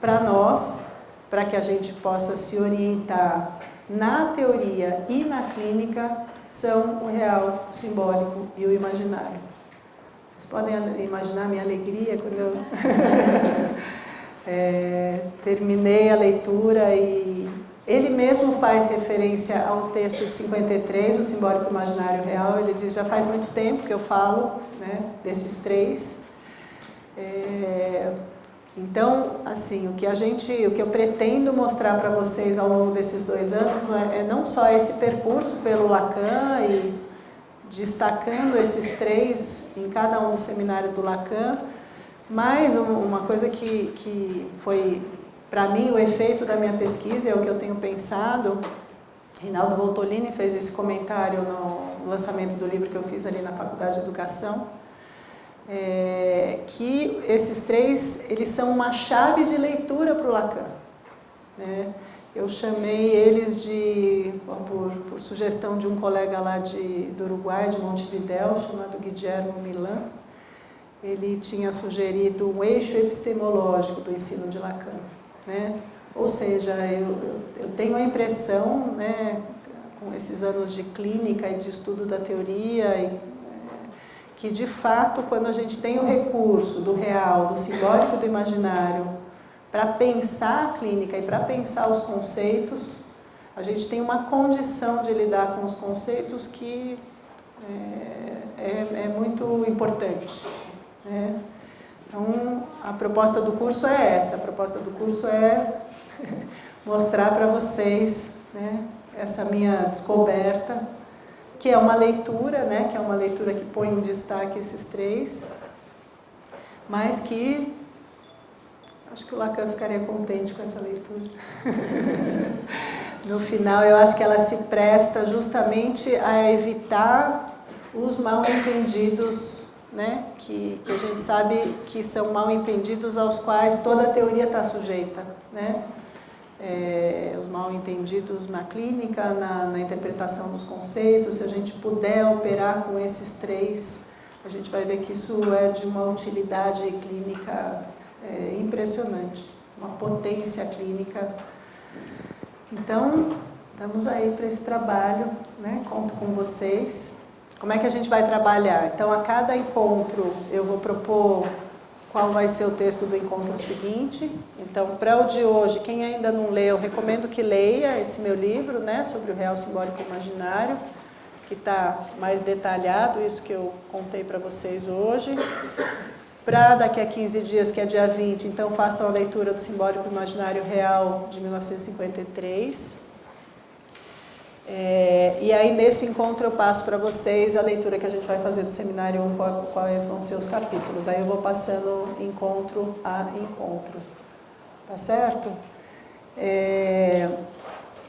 para nós, para que a gente possa se orientar na teoria e na clínica, são o real, o simbólico e o imaginário. Vocês podem imaginar a minha alegria quando eu terminei a leitura, e ele mesmo faz referência ao texto de 53, o simbólico, imaginário e real. Ele diz, já faz muito tempo que eu falo, né, desses três. Então, assim, o que eu pretendo mostrar para vocês ao longo desses 2 anos é não só esse percurso pelo Lacan e destacando esses 3 em cada um dos seminários do Lacan, mas uma coisa que foi, para mim, o efeito da minha pesquisa, é o que eu tenho pensado. Rinaldo Voltolini fez esse comentário no lançamento do livro que eu fiz ali na Faculdade de Educação, que esses 3, eles são uma chave de leitura para o Lacan, né? Eu chamei eles por sugestão de um colega lá do Uruguai, de Montevidéu, chamado Guillermo Milan. Ele tinha sugerido um eixo epistemológico do ensino de Lacan, né? Ou seja, eu tenho a impressão, né, com esses anos de clínica e de estudo da teoria, que de fato, quando a gente tem o recurso do real, do simbólico, do imaginário, para pensar a clínica e para pensar os conceitos, a gente tem uma condição de lidar com os conceitos que é muito importante, né? Então, a proposta do curso é essa, a proposta do curso é mostrar para vocês, né, essa minha descoberta, que é uma leitura, né, que é uma leitura que põe em destaque esses três, mas que acho que o Lacan ficaria contente com essa leitura. No final, eu acho que ela se presta justamente a evitar os mal-entendidos, né, que a gente sabe que são mal-entendidos aos quais toda a teoria está sujeita, né? Os mal-entendidos na clínica, na interpretação dos conceitos. Se a gente puder operar com esses três, a gente vai ver que isso é de uma utilidade clínica impressionante, uma potência clínica. Então, estamos aí para esse trabalho, né? Conto com vocês. Como é que a gente vai trabalhar? Então, a cada encontro, eu vou propor qual vai ser o texto do encontro seguinte. Então, para o de hoje, quem ainda não leu, recomendo que leia esse meu livro, né, sobre o real simbólico imaginário, que está mais detalhado, isso que eu contei para vocês hoje. Para daqui a 15 dias, que é dia 20, então façam a leitura do Simbólico Imaginário Real de 1953. E aí, nesse encontro, eu passo para vocês a leitura que a gente vai fazer do seminário 1, quais vão ser os capítulos. Aí eu vou passando encontro a encontro. Tá certo?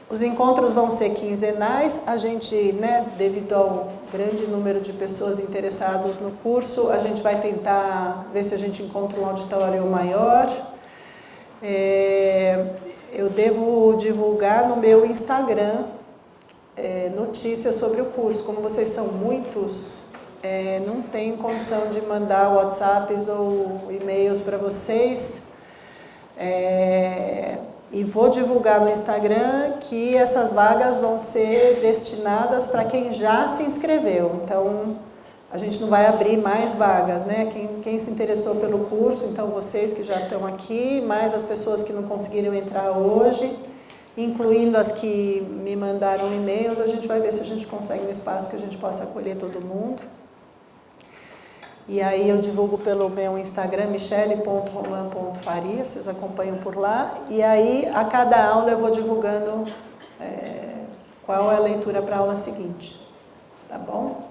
Os encontros vão ser quinzenais. A gente, né, devido ao grande número de pessoas interessadas no curso, a gente vai tentar ver se a gente encontra um auditório maior. Eu devo divulgar no meu Instagram notícias sobre o curso. Como vocês são muitos, não tenho condição de mandar WhatsApps ou e-mails para vocês. E vou divulgar no Instagram que essas vagas vão ser destinadas para quem já se inscreveu. Então, a gente não vai abrir mais vagas, né? Quem se interessou pelo curso, então vocês que já estão aqui, mais as pessoas que não conseguiram entrar hoje, incluindo as que me mandaram e-mails, a gente vai ver se a gente consegue um espaço que a gente possa acolher todo mundo. E aí eu divulgo pelo meu Instagram, michele.roman.faria, vocês acompanham por lá. E aí, a cada aula eu vou divulgando qual é a leitura para a aula seguinte. Tá bom?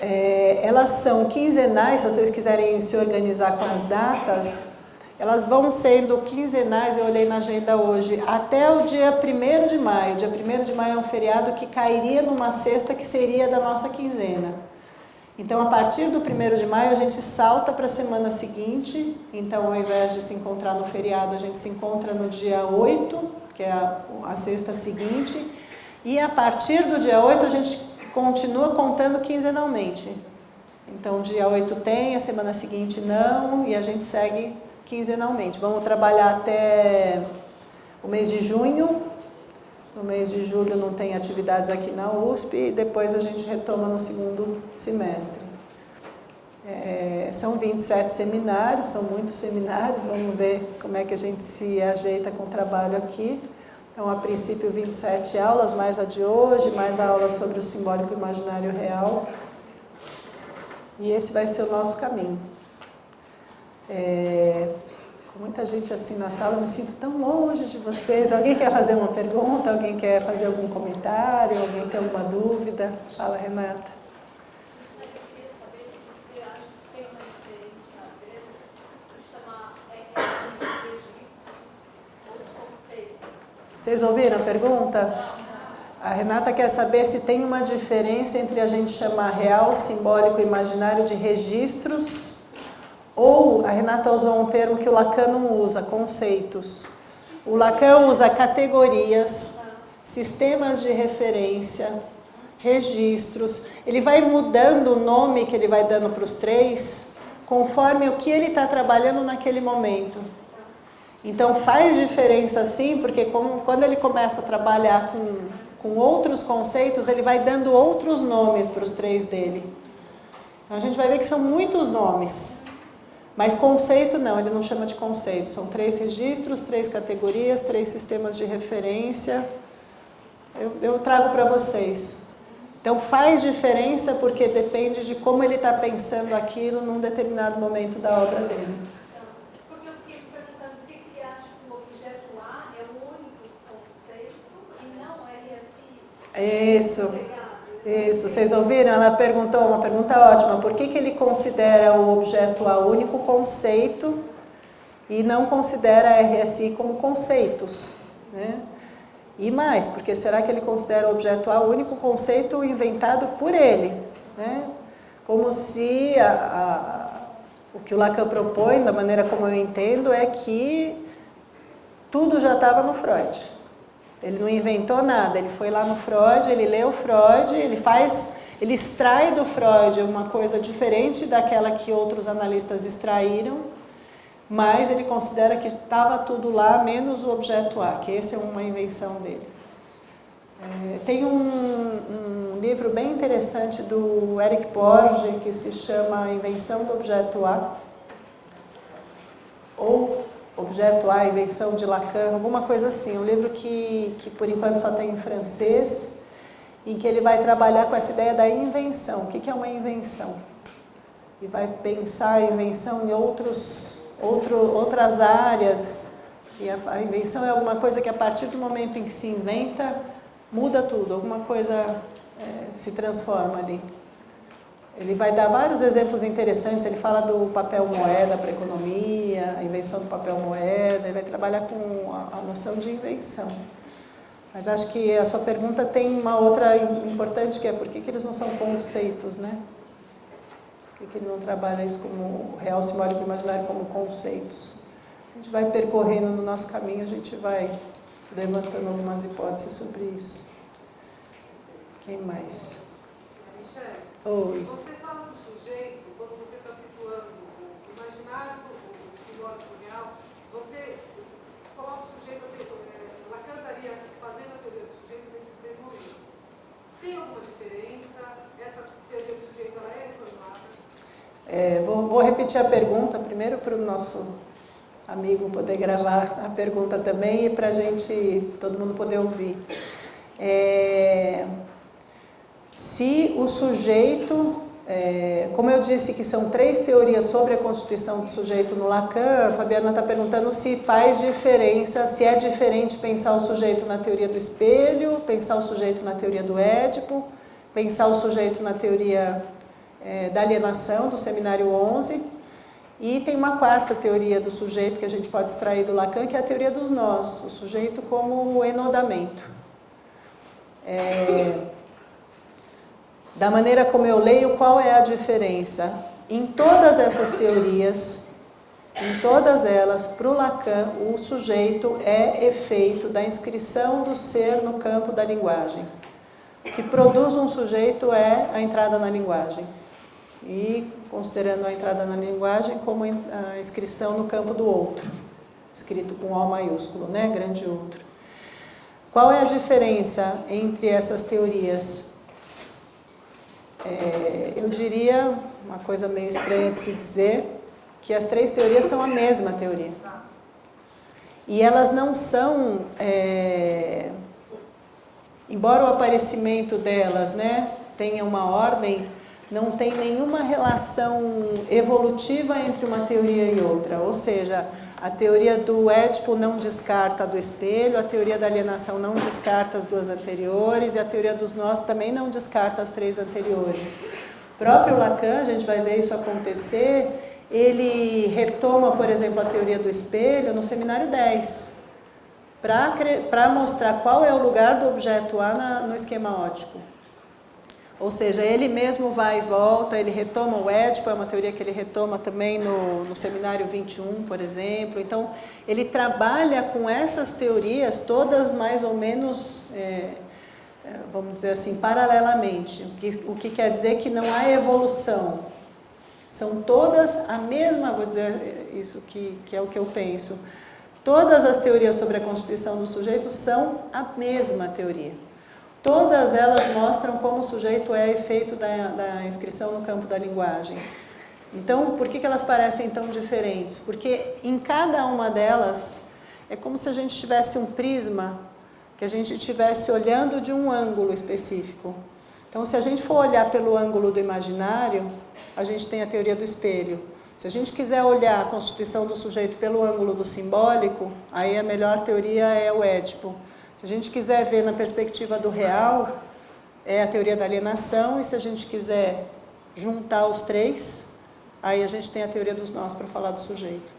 Elas são quinzenais, se vocês quiserem se organizar com as datas, elas vão sendo quinzenais, eu olhei na agenda hoje, até o dia 1º de maio. Dia 1º de maio é um feriado que cairia numa sexta que seria da nossa quinzena. Então, a partir do 1º de maio, a gente salta para a semana seguinte. Então, ao invés de se encontrar no feriado, a gente se encontra no dia 8, que é a sexta seguinte. E a partir do dia 8, a gente continua contando quinzenalmente. Então, dia 8 tem, a semana seguinte não, e a gente segue quinzenalmente. Vamos trabalhar até o mês de junho. No mês de julho não tem atividades aqui na USP e depois a gente retoma no segundo semestre. São 27 seminários, são muitos seminários, vamos ver como é que a gente se ajeita com o trabalho aqui. Então, a princípio, 27 aulas, mais a de hoje, mais a aula sobre o simbólico imaginário real. E esse vai ser o nosso caminho. Com muita gente assim na sala, eu me sinto tão longe de vocês. Alguém quer fazer uma pergunta? Alguém quer fazer algum comentário? Alguém tem alguma dúvida? Fala, Renata. Eu queria saber se você acha que tem uma diferença grande em chamar de registros ou de conceitos. Vocês ouviram a pergunta? A Renata quer saber se tem uma diferença entre a gente chamar real, simbólico e imaginário de registros. Ou a Renata usou um termo que o Lacan não usa, conceitos. O Lacan usa categorias, sistemas de referência, registros. Ele vai mudando o nome que ele vai dando para os três, conforme o que ele está trabalhando naquele momento. Então faz diferença sim, porque quando ele começa a trabalhar com outros conceitos, ele vai dando outros nomes para os três dele. Então a gente vai ver que são muitos nomes, mas conceito não, ele não chama de conceito. São 3 registros, 3 categorias, 3 sistemas de referência. Eu trago para vocês. Então faz diferença porque depende de como ele está pensando aquilo num determinado momento da obra dele. Porque eu fiquei me perguntando por que ele acha que o objeto A é o único conceito e não RSI. Isso, vocês ouviram? Ela perguntou uma pergunta ótima. Por que ele considera o objeto A único conceito e não considera a RSI como conceitos, né? E mais, porque será que ele considera o objeto A o único conceito inventado por ele, né? Como se o que o Lacan propõe, da maneira como eu entendo, é que tudo já estava no Freud. Ele não inventou nada, ele foi lá no Freud, ele leu Freud, ele extrai do Freud uma coisa diferente daquela que outros analistas extraíram, mas ele considera que estava tudo lá, menos o objeto A, que essa é uma invenção dele. Tem um livro bem interessante do Eric Borge, que se chama Invenção do Objeto A, ou Objeto A, Invenção de Lacan, alguma coisa assim. Um livro que por enquanto só tem em francês, em que ele vai trabalhar com essa ideia da invenção. O que é uma invenção? E vai pensar a invenção em outras áreas. E a invenção é alguma coisa que a partir do momento em que se inventa, muda tudo, alguma coisa se transforma ali. Ele vai dar vários exemplos interessantes, ele fala do papel moeda para a economia, a invenção do papel moeda, ele vai trabalhar com a noção de invenção. Mas acho que a sua pergunta tem uma outra importante, que é por que eles não são conceitos, né? Por que ele não trabalha isso como real, simbólico e imaginário como conceitos? A gente vai percorrendo no nosso caminho, a gente vai levantando algumas hipóteses sobre isso. Quem mais? Michele, Oi. você fala do sujeito, quando você está situando o imaginário, o simbólico real, você coloca o sujeito, Lacan estaria fazendo a teoria do sujeito nesses 3 momentos. Tem alguma diferença? Essa teoria do sujeito ela é reformada? Vou repetir a pergunta primeiro para o nosso amigo poder gravar a pergunta também e para a gente, todo mundo poder ouvir. Se o sujeito, como eu disse que são 3 teorias sobre a constituição do sujeito no Lacan, a Fabiana está perguntando se faz diferença, se é diferente pensar o sujeito na teoria do espelho, pensar o sujeito na teoria do Édipo, pensar o sujeito na teoria da alienação, do Seminário 11, e tem uma 4ª teoria do sujeito que a gente pode extrair do Lacan, que é a teoria dos nós, o sujeito como enodamento. Da maneira como eu leio, qual é a diferença? Em todas essas teorias, em todas elas, para o Lacan, o sujeito é efeito da inscrição do ser no campo da linguagem. O que produz um sujeito é a entrada na linguagem. E considerando a entrada na linguagem como a inscrição no campo do outro, escrito com O maiúsculo, né? Grande outro. Qual é a diferença entre essas teorias? Eu diria, uma coisa meio estranha de se dizer, que as 3 teorias são a mesma teoria. E elas não são, embora o aparecimento delas, né, tenha uma ordem, não tem nenhuma relação evolutiva entre uma teoria e outra. Ou seja, a teoria do Édipo não descarta a do espelho, a teoria da alienação não descarta as 2 anteriores, e a teoria dos nós também não descarta as 3 anteriores. O próprio Lacan, a gente vai ver isso acontecer, ele retoma, por exemplo, a teoria do espelho no Seminário 10, para mostrar qual é o lugar do objeto A no esquema óptico. Ou seja, ele mesmo vai e volta, ele retoma o Édipo, é uma teoria que ele retoma também no Seminário 21, por exemplo. Então, ele trabalha com essas teorias todas mais ou menos, vamos dizer assim, paralelamente. O que quer dizer que não há evolução. São todas a mesma, vou dizer isso que é o que eu penso. Todas as teorias sobre a constituição do sujeito são a mesma teoria. todas elas mostram como o sujeito é efeito da inscrição no campo da linguagem. Então, por que elas parecem tão diferentes? Porque em cada uma delas é como se a gente tivesse um prisma, que a gente estivesse olhando de um ângulo específico. Então, se a gente for olhar pelo ângulo do imaginário, a gente tem a teoria do espelho. Se a gente quiser olhar a constituição do sujeito pelo ângulo do simbólico, aí a melhor teoria é o Édipo. Se a gente quiser ver na perspectiva do real, é a teoria da alienação, e se a gente quiser juntar os três, aí a gente tem a teoria dos nós para falar do sujeito.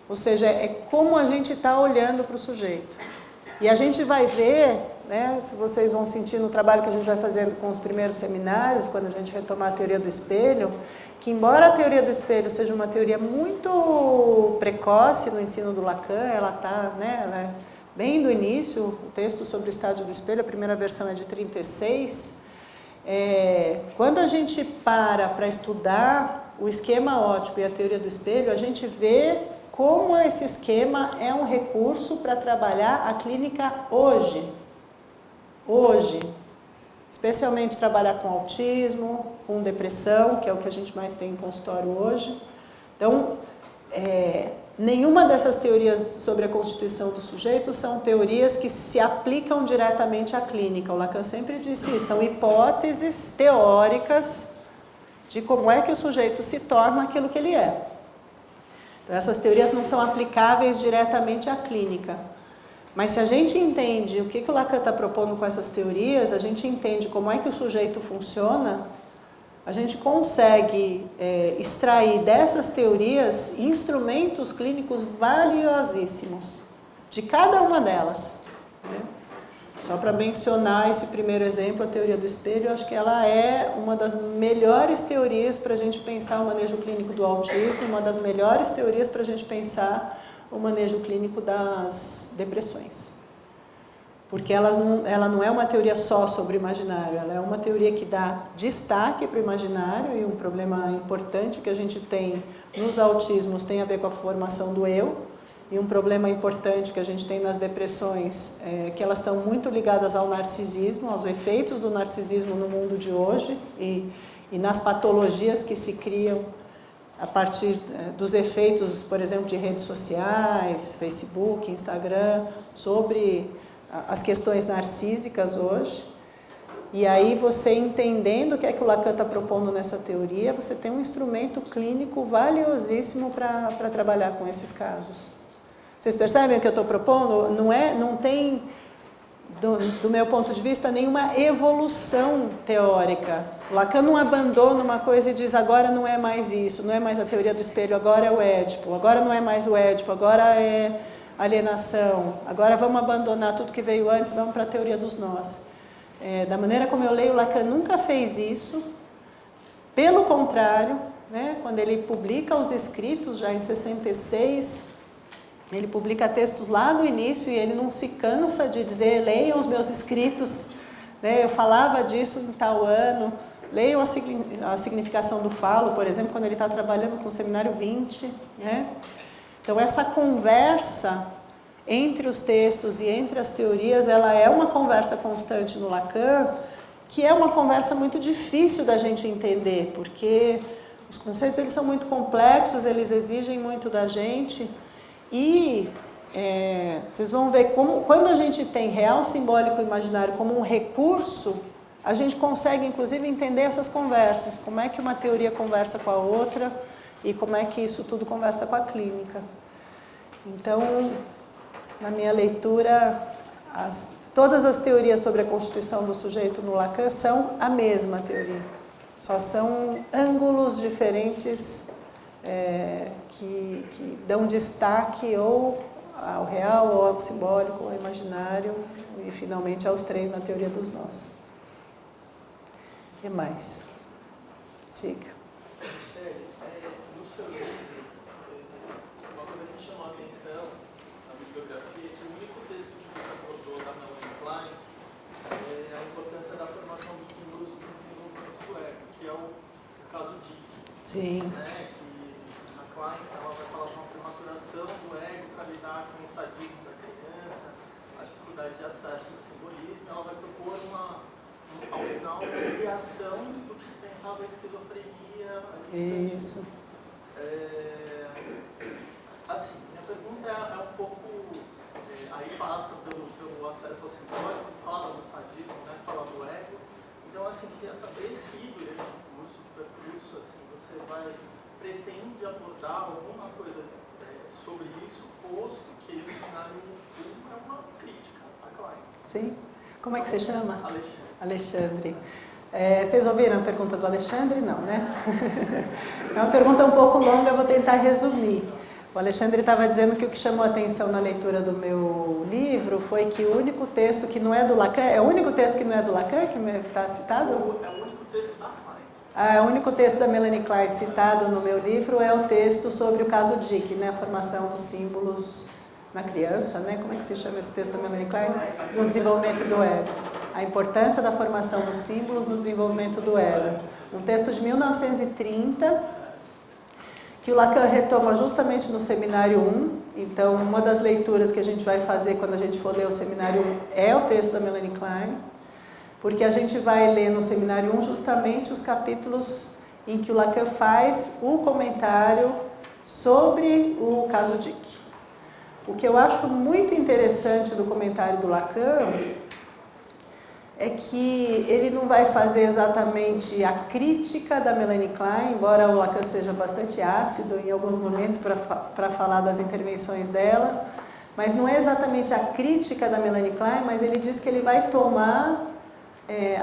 Ou seja, é como a gente está olhando para o sujeito. E a gente vai ver, né, se vocês vão sentir no trabalho que a gente vai fazer com os primeiros seminários, quando a gente retomar a teoria do espelho, que embora a teoria do espelho seja uma teoria muito precoce no ensino do Lacan, ela é bem do início, o texto sobre o estádio do espelho, a primeira versão é de 36, quando a gente para estudar o esquema óptico e a teoria do espelho, a gente vê como esse esquema é um recurso para trabalhar a clínica hoje. Hoje. Especialmente trabalhar com autismo, com depressão, que é o que a gente mais tem em consultório hoje. Então, nenhuma dessas teorias sobre a constituição do sujeito são teorias que se aplicam diretamente à clínica. O Lacan sempre disse isso, são hipóteses teóricas de como é que o sujeito se torna aquilo que ele é. Então, essas teorias não são aplicáveis diretamente à clínica. Mas se a gente entende o que o Lacan está propondo com essas teorias, a gente entende como é que o sujeito funciona, a gente consegue extrair dessas teorias instrumentos clínicos valiosíssimos, de cada uma delas. Né? Só para mencionar esse primeiro exemplo, a teoria do espelho, eu acho que ela é uma das melhores teorias para a gente pensar o manejo clínico do autismo, uma das melhores teorias para a gente pensar o manejo clínico das depressões. Porque ela não é uma teoria só sobre o imaginário, ela é uma teoria que dá destaque para o imaginário, e um problema importante que a gente tem nos autismos tem a ver com a formação do eu, e um problema importante que a gente tem nas depressões é que elas estão muito ligadas ao narcisismo, aos efeitos do narcisismo no mundo de hoje e nas patologias que se criam a partir dos efeitos, por exemplo, de redes sociais, Facebook, Instagram, sobre as questões narcísicas hoje. E aí você entendendo o que é que o Lacan está propondo nessa teoria, você tem um instrumento clínico valiosíssimo para trabalhar com esses casos. Vocês percebem o que eu estou propondo? Não tem, do meu ponto de vista, nenhuma evolução teórica. O Lacan não abandona uma coisa e diz, agora não é mais isso, não é mais a teoria do espelho, agora é o Édipo, agora não é mais o Édipo, agora é alienação, agora vamos abandonar tudo que veio antes, vamos para a teoria dos nós. Da maneira como eu leio, o Lacan nunca fez isso, pelo contrário, né, quando ele publica os escritos, já em 66, ele publica textos lá no início e ele não se cansa de dizer, leiam os meus escritos, né, eu falava disso em tal ano, leiam a significação do falo, por exemplo, quando ele está trabalhando com o seminário 20. Né? Então, essa conversa entre os textos e entre as teorias, ela é uma conversa constante no Lacan, que é uma conversa muito difícil da gente entender, porque os conceitos eles são muito complexos, eles exigem muito da gente. E vocês vão ver como, quando a gente tem real, simbólico e imaginário como um recurso, a gente consegue, inclusive, entender essas conversas. Como é que uma teoria conversa com a outra e como é que isso tudo conversa com a clínica. Então, na minha leitura, todas as teorias sobre a constituição do sujeito no Lacan são a mesma teoria. Só são ângulos diferentes que dão destaque ou ao real, ou ao simbólico, ou ao imaginário, e finalmente aos três na teoria dos nós. O que mais? Diga. No seu livro, uma coisa que me chamou a atenção na bibliografia é que o único texto que você abordou da Melanie Klein é a importância da formação dos símbolos no desenvolvimento do ego, que é o caso de Sim. Né, que a Klein ela vai falar de uma prematuração do ego para lidar com o sadismo da criança. a dificuldade de acesso ao simbolismo, ela vai propor ao final, uma criação do que se pensava a esquizofrenia. Isso. Assim, minha pergunta é um pouco, aí passa pelo acesso ao simbólico, fala do sadismo, né, fala do ego. Então, assim, queria saber se durante o curso, o percurso, assim, você pretende abordar alguma coisa sobre isso, posto que o cenário é uma crítica a Klein. Sim. Como é que você chama? Alexandre. Alexandre. Vocês ouviram a pergunta do Alexandre? Não, né? É uma pergunta um pouco longa, eu vou tentar resumir. O Alexandre estava dizendo que o que chamou a atenção na leitura do meu livro foi que o único texto que não é do Lacan, é o único texto que não é do Lacan que está citado? É o único texto da Klein. O único texto da Melanie Klein citado no meu livro é o texto sobre o caso Dick, né? A formação dos símbolos na criança, né? Como é que se chama esse texto da Melanie Klein? No desenvolvimento do ego. A importância da formação dos símbolos no desenvolvimento do ego. Um texto de 1930, que o Lacan retoma justamente no Seminário 1. Então, uma das leituras que a gente vai fazer quando a gente for ler o Seminário 1 é o texto da Melanie Klein, porque a gente vai ler no Seminário 1 justamente os capítulos em que o Lacan faz o comentário sobre o caso Dick. O que eu acho muito interessante do comentário do Lacan é que ele não vai fazer exatamente a crítica da Melanie Klein, embora o Lacan seja bastante ácido em alguns momentos para falar das intervenções dela, mas não é exatamente a crítica da Melanie Klein, mas ele diz que ele vai tomar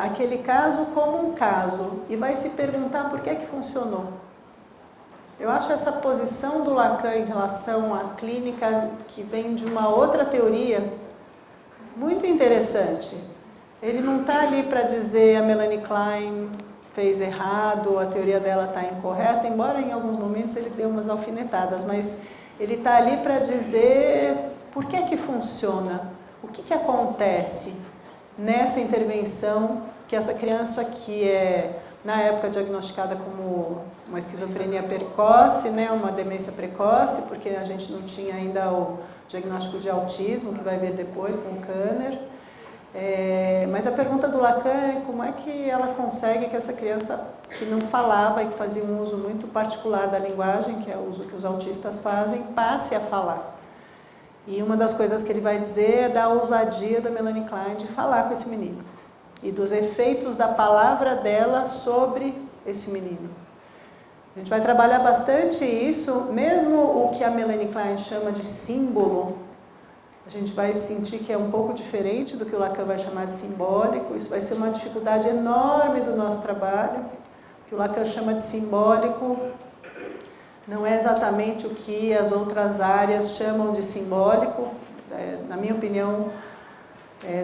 aquele caso como um caso e vai se perguntar por que funcionou. Eu acho essa posição do Lacan em relação à clínica, que vem de uma outra teoria, muito interessante. Ele não está ali para dizer a Melanie Klein fez errado, a teoria dela está incorreta, embora em alguns momentos ele dê umas alfinetadas, mas ele está ali para dizer por que funciona, o que acontece nessa intervenção que essa criança que é, na época, diagnosticada como uma esquizofrenia precoce, né, uma demência precoce, porque a gente não tinha ainda o diagnóstico de autismo, que vai vir depois com o Kanner. Mas a pergunta do Lacan é como é que ela consegue que essa criança que não falava e que fazia um uso muito particular da linguagem, que é o uso que os autistas fazem, passe a falar. E uma das coisas que ele vai dizer é da ousadia da Melanie Klein de falar com esse menino e dos efeitos da palavra dela sobre esse menino. A gente vai trabalhar bastante isso, mesmo o que a Melanie Klein chama de símbolo, a gente vai sentir que é um pouco diferente do que o Lacan vai chamar de simbólico. Isso vai ser uma dificuldade enorme do nosso trabalho. O que o Lacan chama de simbólico não é exatamente o que as outras áreas chamam de simbólico. Na minha opinião,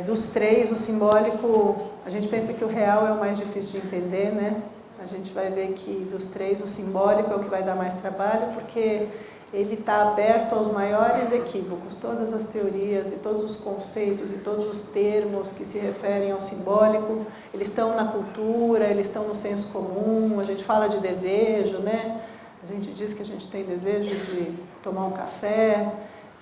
dos três, o simbólico, a gente pensa que o real é o mais difícil de entender, né? A gente vai ver que dos três, o simbólico é o que vai dar mais trabalho, porque ele está aberto aos maiores equívocos. Todas as teorias e todos os conceitos e todos os termos que se referem ao simbólico, eles estão na cultura, eles estão no senso comum. A gente fala de desejo, né? A gente diz que a gente tem desejo de tomar um café,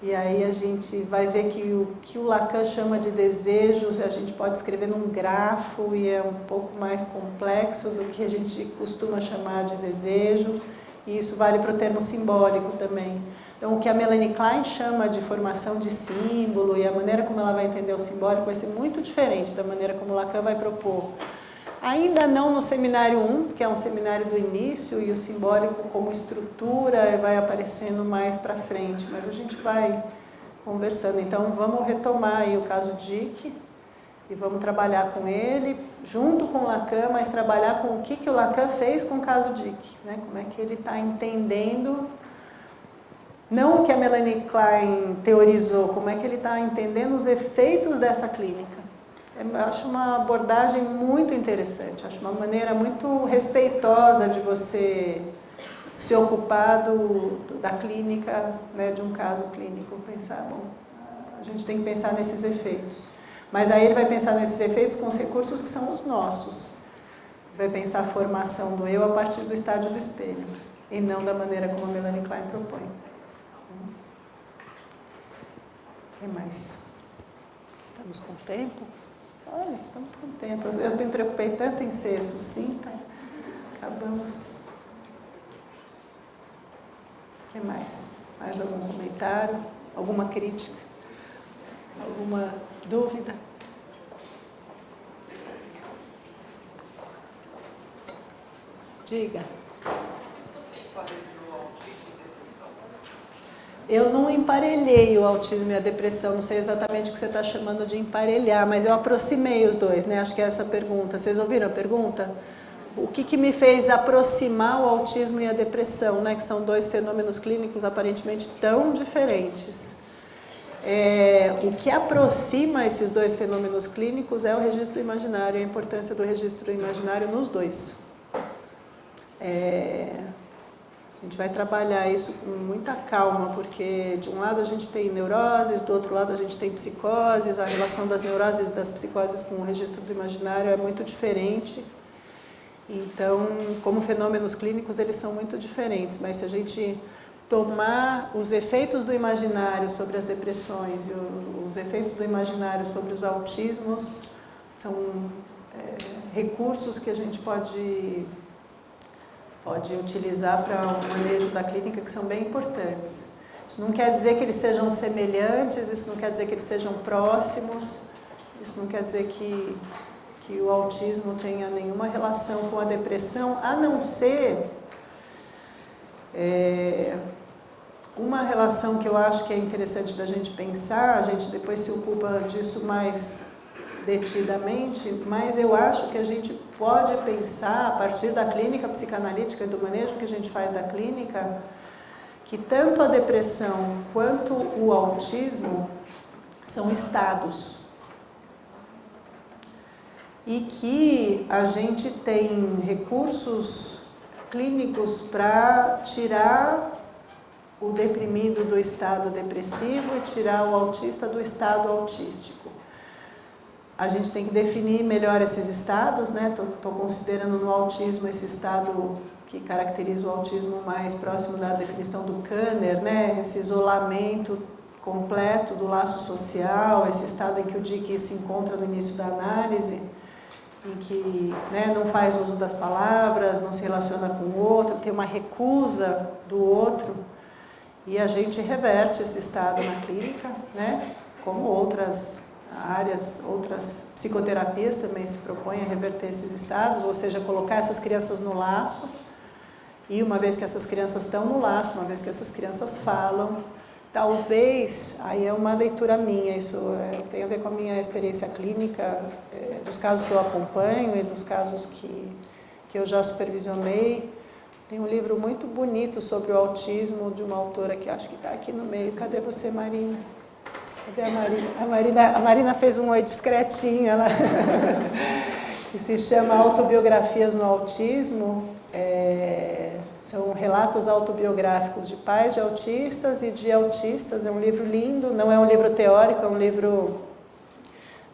e aí a gente vai ver que o que o Lacan chama de desejos, a gente pode escrever num grafo e é um pouco mais complexo do que a gente costuma chamar de desejo. E isso vale para o termo simbólico também. Então, o que a Melanie Klein chama de formação de símbolo e a maneira como ela vai entender o simbólico vai ser muito diferente da maneira como o Lacan vai propor. Ainda não no Seminário 1, que é um seminário do início, e o simbólico como estrutura vai aparecendo mais para frente, mas a gente vai conversando. Então, vamos retomar aí o caso Dick e vamos trabalhar com ele, junto com o Lacan, mas trabalhar com o que o Lacan fez com o caso Dick, né? Como é que ele está entendendo, não o que a Melanie Klein teorizou, como é que ele está entendendo os efeitos dessa clínica. Eu acho uma abordagem muito interessante, acho uma maneira muito respeitosa de você se ocupar da clínica, né, de um caso clínico, pensar, bom, a gente tem que pensar nesses efeitos. Mas aí ele vai pensar nesses efeitos com os recursos que são os nossos. Vai pensar a formação do eu a partir do estádio do espelho, e não da maneira como a Melanie Klein propõe. O que mais? Estamos com tempo? Olha, estamos com tempo. Eu me preocupei tanto em ser sucinta. Acabamos. O que mais? Mais algum comentário? Alguma crítica? Alguma dúvida? Diga. Eu não emparelhei o autismo e a depressão, não sei exatamente o que você está chamando de emparelhar, mas eu aproximei os dois, né? Acho que é essa a pergunta. Vocês ouviram a pergunta? O que me fez aproximar o autismo e a depressão, né? Que são dois fenômenos clínicos aparentemente tão diferentes. O que aproxima esses dois fenômenos clínicos é o registro imaginário, a importância do registro imaginário nos dois. A gente vai trabalhar isso com muita calma, porque de um lado a gente tem neuroses, do outro lado a gente tem psicoses, a relação das neuroses e das psicoses com o registro do imaginário é muito diferente. Então, como fenômenos clínicos, eles são muito diferentes, mas se a gente tomar os efeitos do imaginário sobre as depressões e os efeitos do imaginário sobre os autismos, são recursos que a gente pode utilizar para o manejo da clínica, que são bem importantes. Isso não quer dizer que eles sejam semelhantes, isso não quer dizer que eles sejam próximos, isso não quer dizer que o autismo tenha nenhuma relação com a depressão, a não ser uma relação que eu acho que é interessante da gente pensar, a gente depois se ocupa disso mais detidamente, mas eu acho que a gente pode pensar, a partir da clínica psicanalítica e do manejo que a gente faz da clínica, que tanto a depressão quanto o autismo são estados. E que a gente tem recursos clínicos para tirar o deprimido do estado depressivo e tirar o autista do estado autístico. A gente tem que definir melhor esses estados, né? Estou considerando no autismo esse estado que caracteriza o autismo mais próximo da definição do Kanner, né? Esse isolamento completo do laço social, esse estado em que o Dick se encontra no início da análise, em que, né, não faz uso das palavras, não se relaciona com o outro, tem uma recusa do outro, e a gente reverte esse estado na clínica, né, como outras áreas, outras psicoterapias também se propõem a reverter esses estados, ou seja, colocar essas crianças no laço, e uma vez que essas crianças estão no laço, uma vez que essas crianças falam, talvez, aí é uma leitura minha, isso tem a ver com a minha experiência clínica, dos casos que eu acompanho e dos casos que eu já supervisionei. Tem um livro muito bonito sobre o autismo de uma autora que acho que está aqui no meio. Cadê você, Marina? Cadê a Marina? A Marina fez um oi discretinho, ela que se chama Autobiografias no Autismo. São relatos autobiográficos de pais de autistas e de autistas. É um livro lindo, não é um livro teórico, é um livro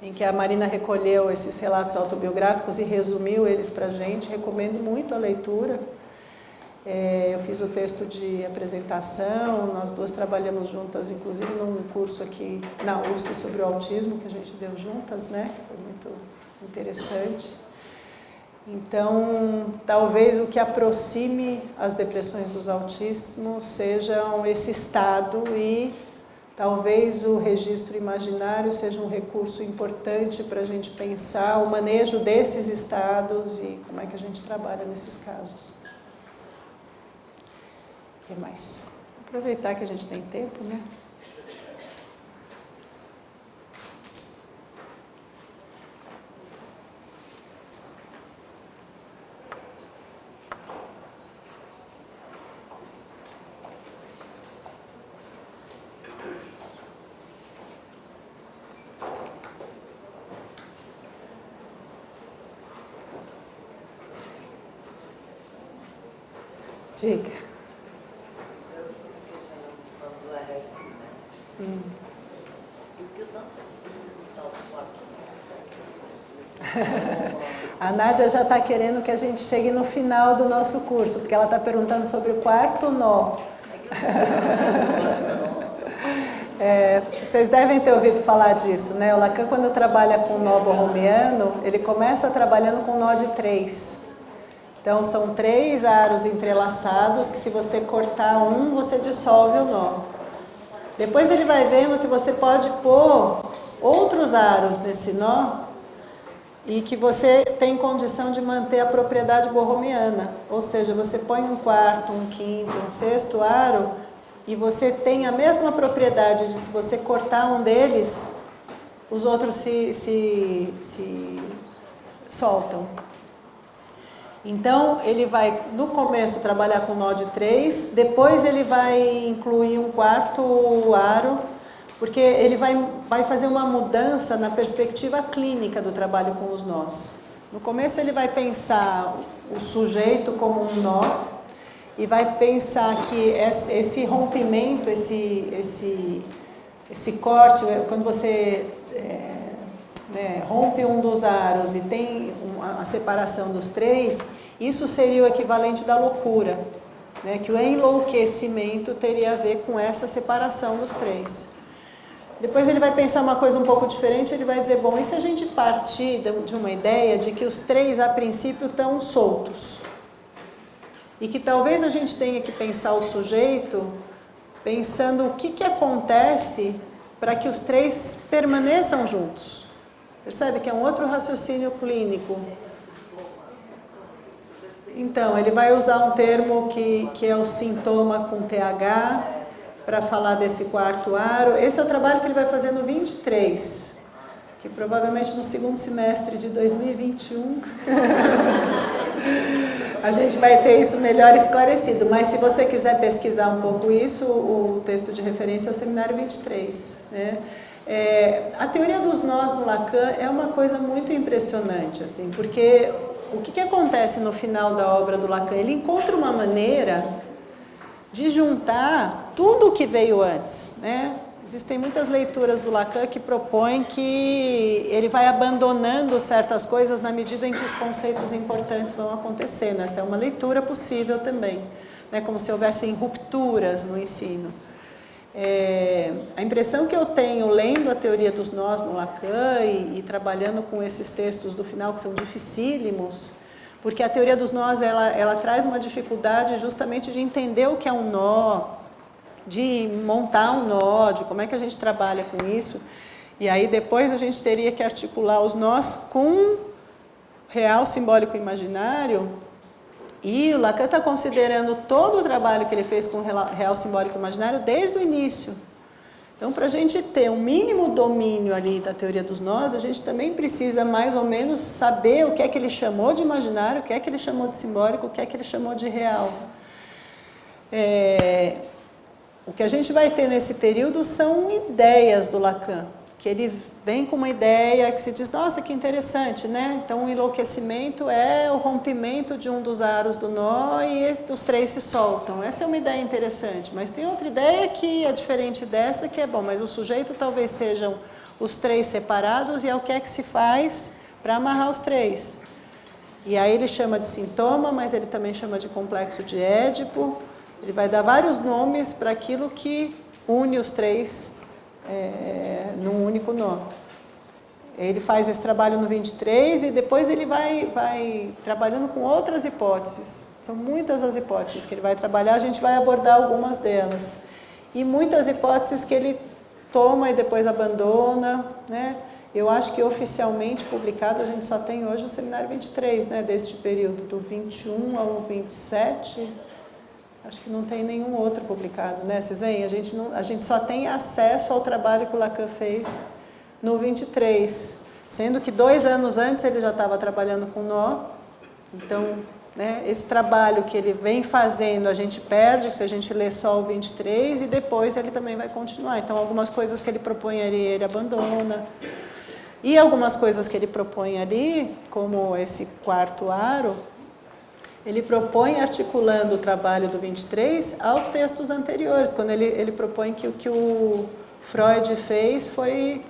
em que a Marina recolheu esses relatos autobiográficos e resumiu eles para a gente. Recomendo muito a leitura. Eu fiz o texto de apresentação, nós duas trabalhamos juntas, inclusive num curso aqui na USP sobre o autismo, que a gente deu juntas, né? Foi muito interessante. Então, talvez o que aproxime as depressões dos autismos sejam esse estado e talvez o registro imaginário seja um recurso importante para a gente pensar o manejo desses estados e como é que a gente trabalha nesses casos. O que mais? Aproveitar que a gente tem tempo, né? Diga. A Nádia já está querendo que a gente chegue no final do nosso curso, porque ela está perguntando sobre o quarto nó. Vocês devem ter ouvido falar disso, né? O Lacan, quando trabalha com o nó borromeano, ele começa trabalhando com nó de 3. Então, são 3 aros entrelaçados que, se você cortar um, você dissolve o nó. Depois ele vai vendo que você pode pôr outros aros nesse nó e que você tem condição de manter a propriedade borromeana. Ou seja, você põe um quarto, um quinto, um sexto aro e você tem a mesma propriedade de, se você cortar um deles, os outros se soltam. Então, ele vai, no começo, trabalhar com nó de 3, depois ele vai incluir um quarto aro, porque ele vai fazer uma mudança na perspectiva clínica do trabalho com os nós. No começo, ele vai pensar o sujeito como um nó, e vai pensar que esse rompimento, esse corte, quando você rompe um dos aros e tem a separação dos 3, isso seria o equivalente da loucura, né? Que o enlouquecimento teria a ver com essa separação dos 3. Depois ele vai pensar uma coisa um pouco diferente, ele vai dizer, bom, e se a gente partir de uma ideia de que os 3 a princípio estão soltos? E que talvez a gente tenha que pensar o sujeito pensando o que acontece para que os 3 permaneçam juntos. Percebe que é um outro raciocínio clínico. Então, ele vai usar um termo que é o sintoma com TH, para falar desse quarto aro. Esse é o trabalho que ele vai fazer no 23, que provavelmente no segundo semestre de 2021 a gente vai ter isso melhor esclarecido. Mas se você quiser pesquisar um pouco isso, o texto de referência é o Seminário 23, né? A teoria dos nós no Lacan é uma coisa muito impressionante, assim, porque o que acontece no final da obra do Lacan? Ele encontra uma maneira de juntar tudo o que veio antes, né? Existem muitas leituras do Lacan que propõem que ele vai abandonando certas coisas na medida em que os conceitos importantes vão acontecendo. Essa é uma leitura possível também, né? Como se houvessem rupturas no ensino. A impressão que eu tenho lendo a teoria dos nós no Lacan e trabalhando com esses textos do final que são dificílimos, porque a teoria dos nós ela traz uma dificuldade justamente de entender o que é um nó, de montar um nó, de como é que a gente trabalha com isso, e aí depois a gente teria que articular os nós com real, simbólico e imaginário. E o Lacan está considerando todo o trabalho que ele fez com real, simbólico e imaginário desde o início. Então, para a gente ter um mínimo domínio ali da teoria dos nós, a gente também precisa mais ou menos saber o que é que ele chamou de imaginário, o que é que ele chamou de simbólico, o que é que ele chamou de real. O que a gente vai ter nesse período são ideias do Lacan, que ele vem com uma ideia que se diz, nossa, que interessante, né? Então, o enlouquecimento é o rompimento de um dos aros do nó e os 3 se soltam. Essa é uma ideia interessante, mas tem outra ideia que é diferente dessa, que é, bom, mas o sujeito talvez sejam os 3 separados e é o que é que se faz para amarrar os 3. E aí ele chama de sintoma, mas ele também chama de complexo de Édipo. Ele vai dar vários nomes para aquilo que une os 3 num único nó. Ele faz esse trabalho no 23 e depois ele vai trabalhando com outras hipóteses. São muitas as hipóteses que ele vai trabalhar, a gente vai abordar algumas delas. E muitas hipóteses que ele toma e depois abandona, né? Eu acho que oficialmente publicado a gente só tem hoje o Seminário 23, né? Deste período, do 21 ao 27... Acho que não tem nenhum outro publicado, né? Vocês veem, a gente só tem acesso ao trabalho que o Lacan fez no 23, sendo que 2 anos antes ele já estava trabalhando com nó. Então, né, esse trabalho que ele vem fazendo, a gente perde se a gente lê só o 23 e depois ele também vai continuar. Então, algumas coisas que ele propõe ali, ele abandona. E algumas coisas que ele propõe ali, como esse quarto aro, ele propõe articulando o trabalho do 23 aos textos anteriores, quando ele propõe que o que o Freud fez foi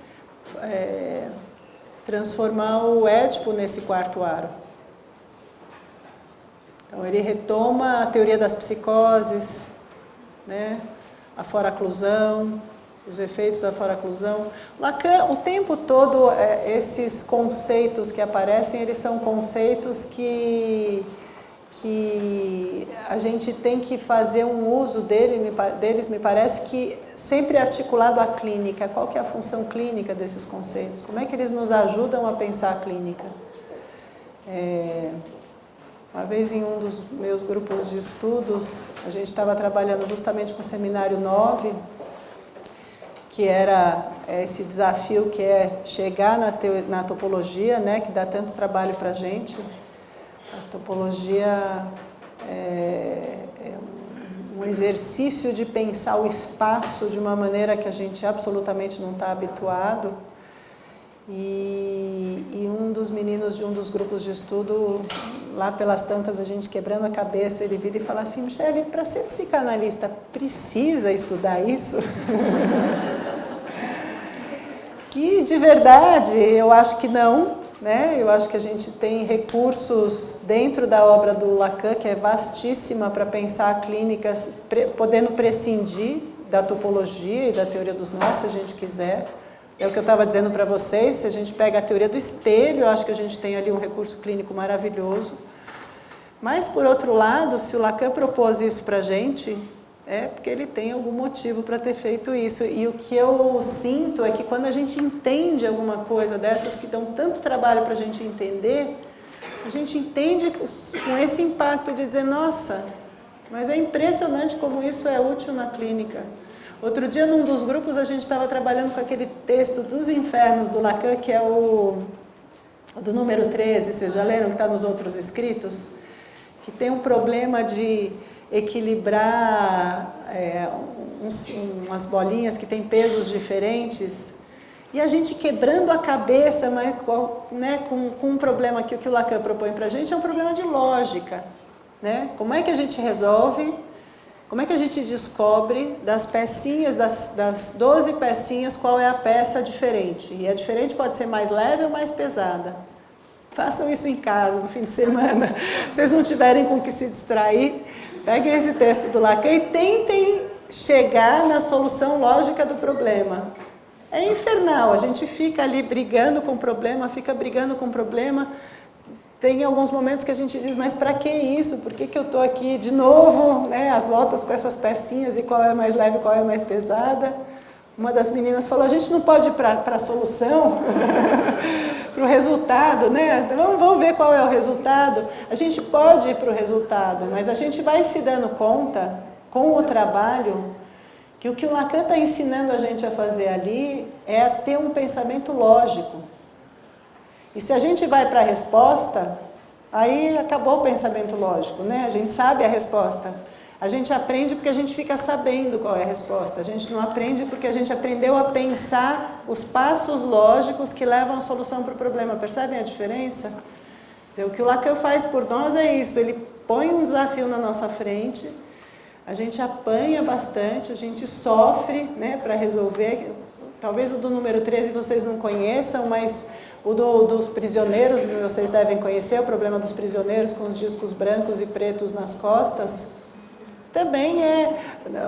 transformar o Édipo nesse quarto aro. Então, ele retoma a teoria das psicoses, né, a foraclusão, os efeitos da foraclusão. Lacan, o tempo todo, esses conceitos que aparecem, eles são conceitos que a gente tem que fazer um uso deles, me parece que sempre articulado à clínica. Qual que é a função clínica desses conceitos? Como é que eles nos ajudam a pensar a clínica? Uma vez em um dos meus grupos de estudos, a gente estava trabalhando justamente com o Seminário 9, que era esse desafio que é chegar na topologia, né, que dá tanto trabalho para a gente. A topologia é um exercício de pensar o espaço de uma maneira que a gente absolutamente não está habituado. E um dos meninos de um dos grupos de estudo, lá pelas tantas, a gente quebrando a cabeça, ele vira e fala assim: Michele, para ser psicanalista, precisa estudar isso? E de verdade, eu acho que não, né? Eu acho que a gente tem recursos dentro da obra do Lacan, que é vastíssima para pensar clínicas, podendo prescindir da topologia e da teoria dos nós, se a gente quiser. É o que eu estava dizendo para vocês, se a gente pega a teoria do espelho, eu acho que a gente tem ali um recurso clínico maravilhoso. Mas, por outro lado, se o Lacan propôs isso para a gente, é porque ele tem algum motivo para ter feito isso. E o que eu sinto é que quando a gente entende alguma coisa dessas que dão tanto trabalho para a gente entender, a gente entende com esse impacto de dizer: nossa, mas é impressionante como isso é útil na clínica. Outro dia, num dos grupos, a gente estava trabalhando com aquele texto dos infernos do Lacan, que é o do número 13, vocês já leram, que está nos outros escritos? Que tem um problema de equilibrar umas bolinhas que têm pesos diferentes, e a gente quebrando a cabeça, mas, né, com um problema que o Lacan propõe para a gente é um problema de lógica, né? Como é que a gente resolve? Como é que a gente descobre das pecinhas, das 12 pecinhas, qual é a peça diferente? E a diferente pode ser mais leve ou mais pesada. Façam isso em casa, no fim de semana. Se vocês não tiverem com o que se distrair, peguem esse texto do Lacan e tentem chegar na solução lógica do problema. É infernal, a gente fica ali brigando com o problema, Tem alguns momentos que a gente diz: mas para que isso? Por que eu estou aqui de novo, né, às voltas com essas pecinhas, e qual é mais leve, qual é mais pesada? Uma das meninas falou: a gente não pode ir para a solução, para o resultado, né? Vamos ver qual é o resultado. A gente pode ir para o resultado, mas a gente vai se dando conta, com o trabalho, que o Lacan está ensinando a gente a fazer ali é a ter um pensamento lógico. E se a gente vai para a resposta, aí acabou o pensamento lógico, né? A gente sabe a resposta. A gente aprende porque a gente fica sabendo qual é a resposta. A gente não aprende porque a gente aprendeu a pensar os passos lógicos que levam a solução para o problema. Percebem a diferença? Então, o que o Lacan faz por nós é isso. Ele põe um desafio na nossa frente, a gente apanha bastante, a gente sofre, né, para resolver. Talvez o do número 13 vocês não conheçam, mas o dos prisioneiros, vocês devem conhecer, o problema dos prisioneiros com os discos brancos e pretos nas costas. Também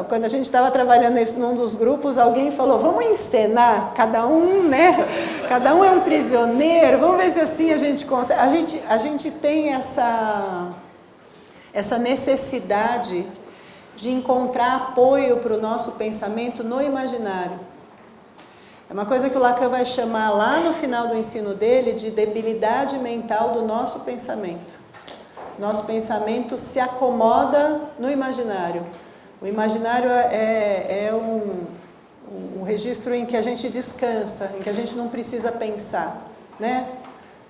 quando a gente estava trabalhando isso num dos grupos, alguém falou: vamos encenar, cada um, né? Cada um é um prisioneiro, vamos ver se assim a gente consegue. A gente tem essa necessidade de encontrar apoio para o nosso pensamento no imaginário. É uma coisa que o Lacan vai chamar lá no final do ensino dele de debilidade mental do nosso pensamento. Nosso pensamento se acomoda no imaginário. O imaginário é um registro em que a gente descansa, em que a gente não precisa pensar, né?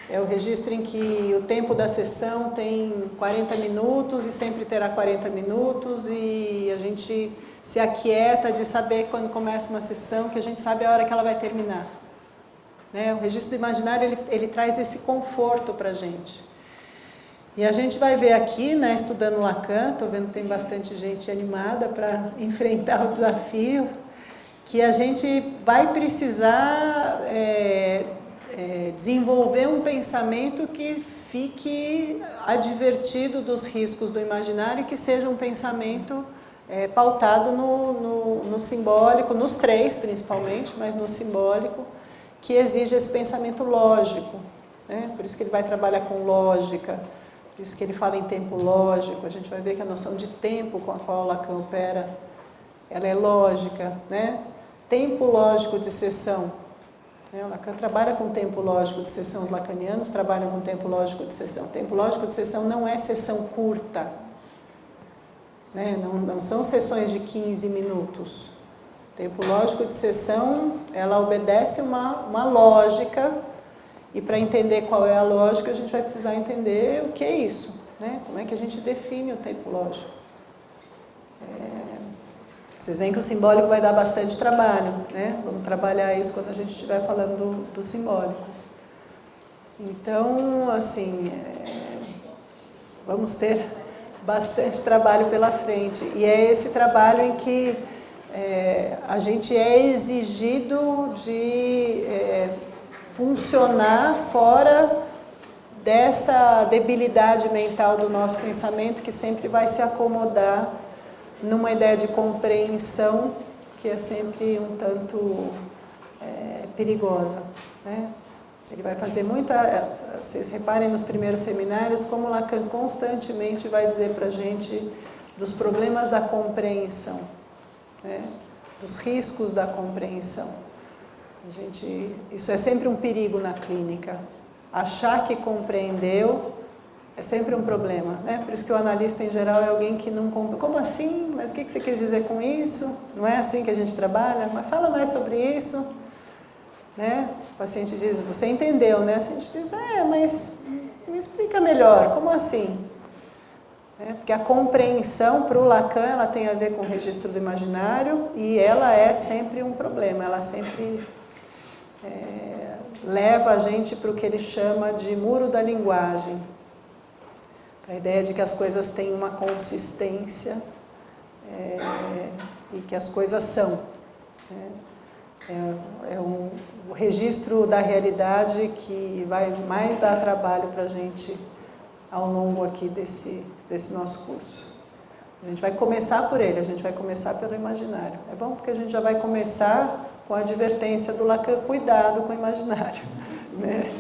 É o registro em que o tempo da sessão tem 40 minutos e sempre terá 40 minutos, e a gente se aquieta de saber quando começa uma sessão, que a gente sabe a hora que ela vai terminar. Né? O registro do imaginário, ele traz esse conforto para a gente. E a gente vai ver aqui, né, estudando Lacan, estou vendo que tem bastante gente animada para enfrentar o desafio, que a gente vai precisar desenvolver um pensamento que fique advertido dos riscos do imaginário e que seja um pensamento pautado no simbólico, nos três principalmente, mas no simbólico, que exige esse pensamento lógico, né? Por isso que ele vai trabalhar com lógica, por isso que ele fala em tempo lógico. A gente vai ver que a noção de tempo com a qual Lacan opera, ela é lógica, né? Tempo lógico de sessão. O Lacan trabalha com tempo lógico de sessão, os lacanianos trabalham com tempo lógico de sessão. Tempo lógico de sessão não é sessão curta, né? Não são sessões de 15 minutos. Tempo lógico de sessão, ela obedece uma lógica, e para entender qual é a lógica, a gente vai precisar entender o que é isso, né? Como é que a gente define o tempo lógico. Vocês veem que o simbólico vai dar bastante trabalho, né? Vamos trabalhar isso quando a gente estiver falando do simbólico. Então, assim, vamos ter bastante trabalho pela frente. E é esse trabalho em que a gente é exigido de funcionar fora dessa debilidade mental do nosso pensamento, que sempre vai se acomodar numa ideia de compreensão que é sempre um tanto perigosa, né? Ele vai fazer muito, vocês reparem nos primeiros seminários, como Lacan constantemente vai dizer para a gente dos problemas da compreensão, né? Dos riscos da compreensão. Isso é sempre um perigo na clínica. Achar que compreendeu é sempre um problema, né? Por isso que o analista em geral é alguém que não compreende. Como assim? Mas o que você quis dizer com isso? Não é assim que a gente trabalha? Mas fala mais sobre isso, né? O paciente diz, você entendeu, né? O paciente diz, mas me explica melhor, como assim? Porque a compreensão para o Lacan, ela tem a ver com o registro do imaginário, e ela é sempre um problema, ela sempre leva a gente para o que ele chama de muro da linguagem. A ideia de que as coisas têm uma consistência e que as coisas são. O registro da realidade que vai mais dar trabalho para a gente ao longo aqui desse nosso curso. A gente vai começar por ele, a gente vai começar pelo imaginário. É bom porque a gente já vai começar com a advertência do Lacan, cuidado com o imaginário, né?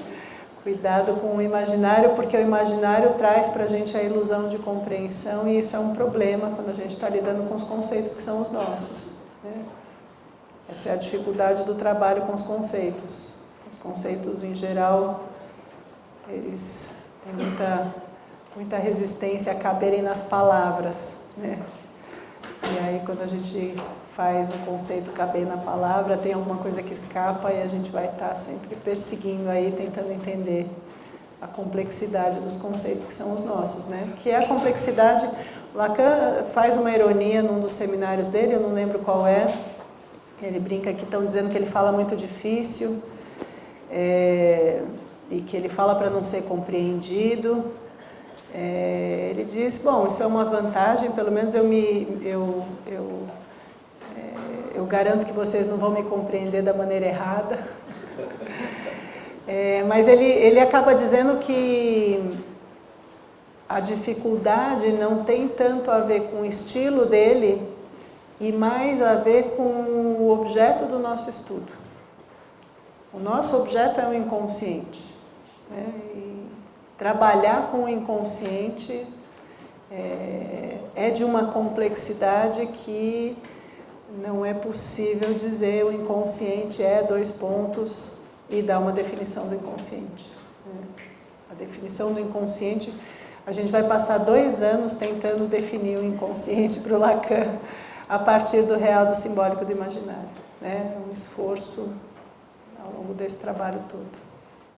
Cuidado com o imaginário, porque o imaginário traz para a gente a ilusão de compreensão, e isso é um problema quando a gente está lidando com os conceitos que são os nossos, né? Essa é a dificuldade do trabalho com os conceitos. Os conceitos, em geral, eles têm muita resistência a caberem nas palavras, né? E aí, quando a gente faz o conceito caber na palavra, tem alguma coisa que escapa e a gente vai estar sempre perseguindo aí, tentando entender a complexidade dos conceitos que são os nossos, né? Que é a complexidade. Lacan faz uma ironia num dos seminários dele, eu não lembro qual é. Ele brinca que estão dizendo que ele fala muito difícil e que ele fala para não ser compreendido. Ele diz, bom, isso é uma vantagem, pelo menos eu garanto que vocês não vão me compreender da maneira errada. Mas ele acaba dizendo que a dificuldade não tem tanto a ver com o estilo dele e mais a ver com o objeto do nosso estudo. O nosso objeto é o inconsciente, né? E trabalhar com o inconsciente é de uma complexidade que não é possível dizer o inconsciente e dar uma definição do inconsciente, né? A definição do inconsciente, a gente vai passar 2 anos tentando definir o inconsciente para o Lacan a partir do real, do simbólico, do imaginário, né? É um esforço ao longo desse trabalho todo.